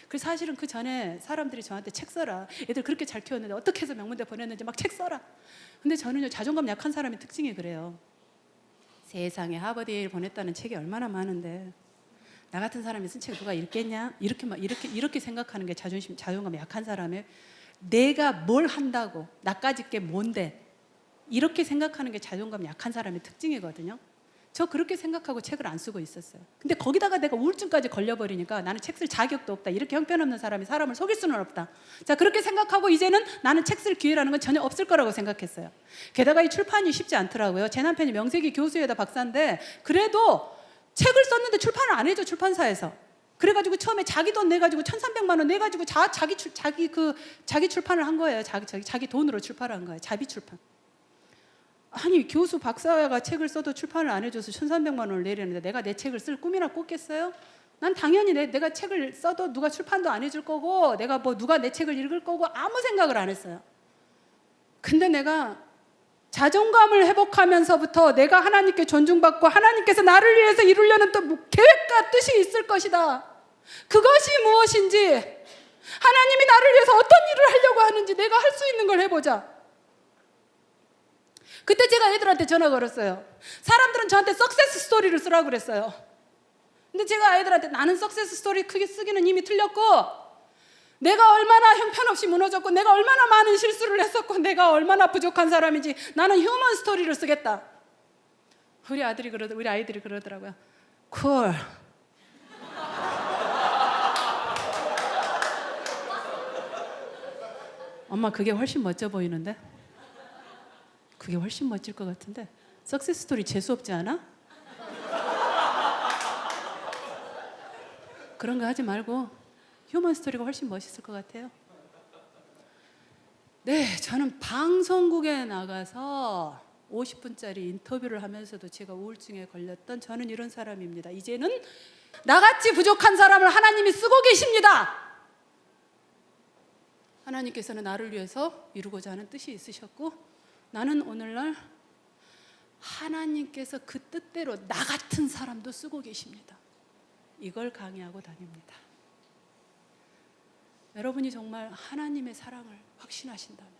그래서 사실은 그 전에 사람들이 저한테 책 써라. 애들 그렇게 잘 키웠는데 어떻게 해서 명문대 보냈는지 막 책 써라. 근데 저는요 자존감 약한 사람의 특징이 그래요. 세상에 하버드에 보냈다는 책이 얼마나 많은데 나 같은 사람이 쓴 책 누가 읽겠냐? 이렇게 생각하는 게 자존감 약한 사람의 내가 뭘 한다고 나까짓 게 뭔데 이렇게 생각하는 게 자존감 약한 사람의 특징이거든요. 저 그렇게 생각하고 책을 안 쓰고 있었어요. 근데 거기다가 내가 우울증까지 걸려버리니까 나는 책 쓸 자격도 없다. 이렇게 형편없는 사람이 사람을 속일 수는 없다. 자, 그렇게 생각하고 이제는 나는 책 쓸 기회라는 건 전혀 없을 거라고 생각했어요. 게다가 이 출판이 쉽지 않더라고요. 제 남편이 명세기 교수에다 박사인데 그래도 책을 썼는데 출판을 안 해줘, 출판사에서. 그래가지고 처음에 자기 돈 내가지고 1,300만 원 내가지고 자기 출판을 한 거예요. 자기 돈으로 출판을 한 거예요. 자비 출판. 아니 교수 박사가 책을 써도 출판을 안 해줘서 1,300만 원을 내려는데 내가 내 책을 쓸 꿈이나 꿨겠어요? 난 당연히 내가 책을 써도 누가 출판도 안 해줄 거고 내가 뭐 누가 내 책을 읽을 거고 아무 생각을 안 했어요. 근데 내가 자존감을 회복하면서부터 내가 하나님께 존중받고 하나님께서 나를 위해서 이루려는 또 계획과 뜻이 있을 것이다. 그것이 무엇인지 하나님이 나를 위해서 어떤 일을 하려고 하는지 내가 할 수 있는 걸 해보자. 그때 제가 애들한테 전화 걸었어요. 사람들은 저한테 석세스 스토리를 쓰라고 그랬어요. 근데 제가 아이들한테 나는 석세스 스토리 크게 쓰기는 이미 틀렸고 내가 얼마나 형편없이 무너졌고 내가 얼마나 많은 실수를 했었고 내가 얼마나 부족한 사람인지 나는 휴먼 스토리를 쓰겠다. 우리 아이들이 그러더라고요. 쿨. 엄마 그게 훨씬 멋져 보이는데? 그게 훨씬 멋질 것 같은데 석세스 스토리 재수 없지 않아? 그런 거 하지 말고 휴먼 스토리가 훨씬 멋있을 것 같아요. 네, 저는 방송국에 나가서 50분짜리 인터뷰를 하면서도 제가 우울증에 걸렸던 저는 이런 사람입니다. 이제는 나같이 부족한 사람을 하나님이 쓰고 계십니다. 하나님께서는 나를 위해서 이루고자 하는 뜻이 있으셨고, 나는 오늘날 하나님께서 그 뜻대로 나 같은 사람도 쓰고 계십니다. 이걸 강의하고 다닙니다. 여러분이 정말 하나님의 사랑을 확신하신다면,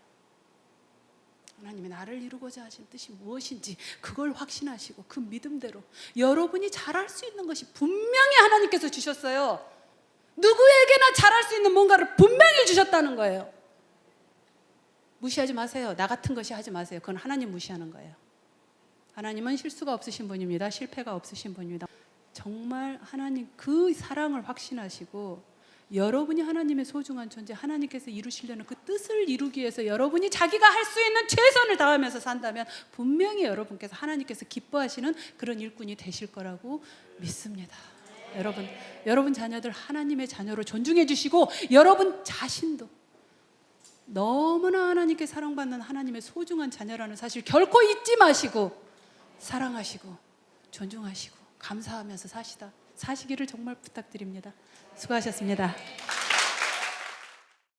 하나님이 나를 이루고자 하신 뜻이 무엇인지 그걸 확신하시고 그 믿음대로 여러분이 잘할 수 있는 것이 분명히 하나님께서 주셨어요. 누구에게나 잘할 수 있는 뭔가를 분명히 주셨다는 거예요. 무시하지 마세요. 나 같은 것이 하지 마세요. 그건 하나님 무시하는 거예요. 하나님은 실수가 없으신 분입니다. 실패가 없으신 분입니다. 정말 하나님 그 사랑을 확신하시고, 여러분이 하나님의 소중한 존재, 하나님께서 이루시려는 그 뜻을 이루기 위해서 여러분이 자기가 할 수 있는 최선을 다하면서 산다면 분명히 여러분께서 하나님께서 기뻐하시는 그런 일꾼이 되실 거라고 믿습니다. 여러분 자녀들 하나님의 자녀로 존중해 주시고, 여러분 자신도 너무나 하나님께 사랑받는 하나님의 소중한 자녀라는 사실 결코 잊지 마시고 사랑하시고 존중하시고 감사하면서 사시기를 정말 부탁드립니다. 수고하셨습니다.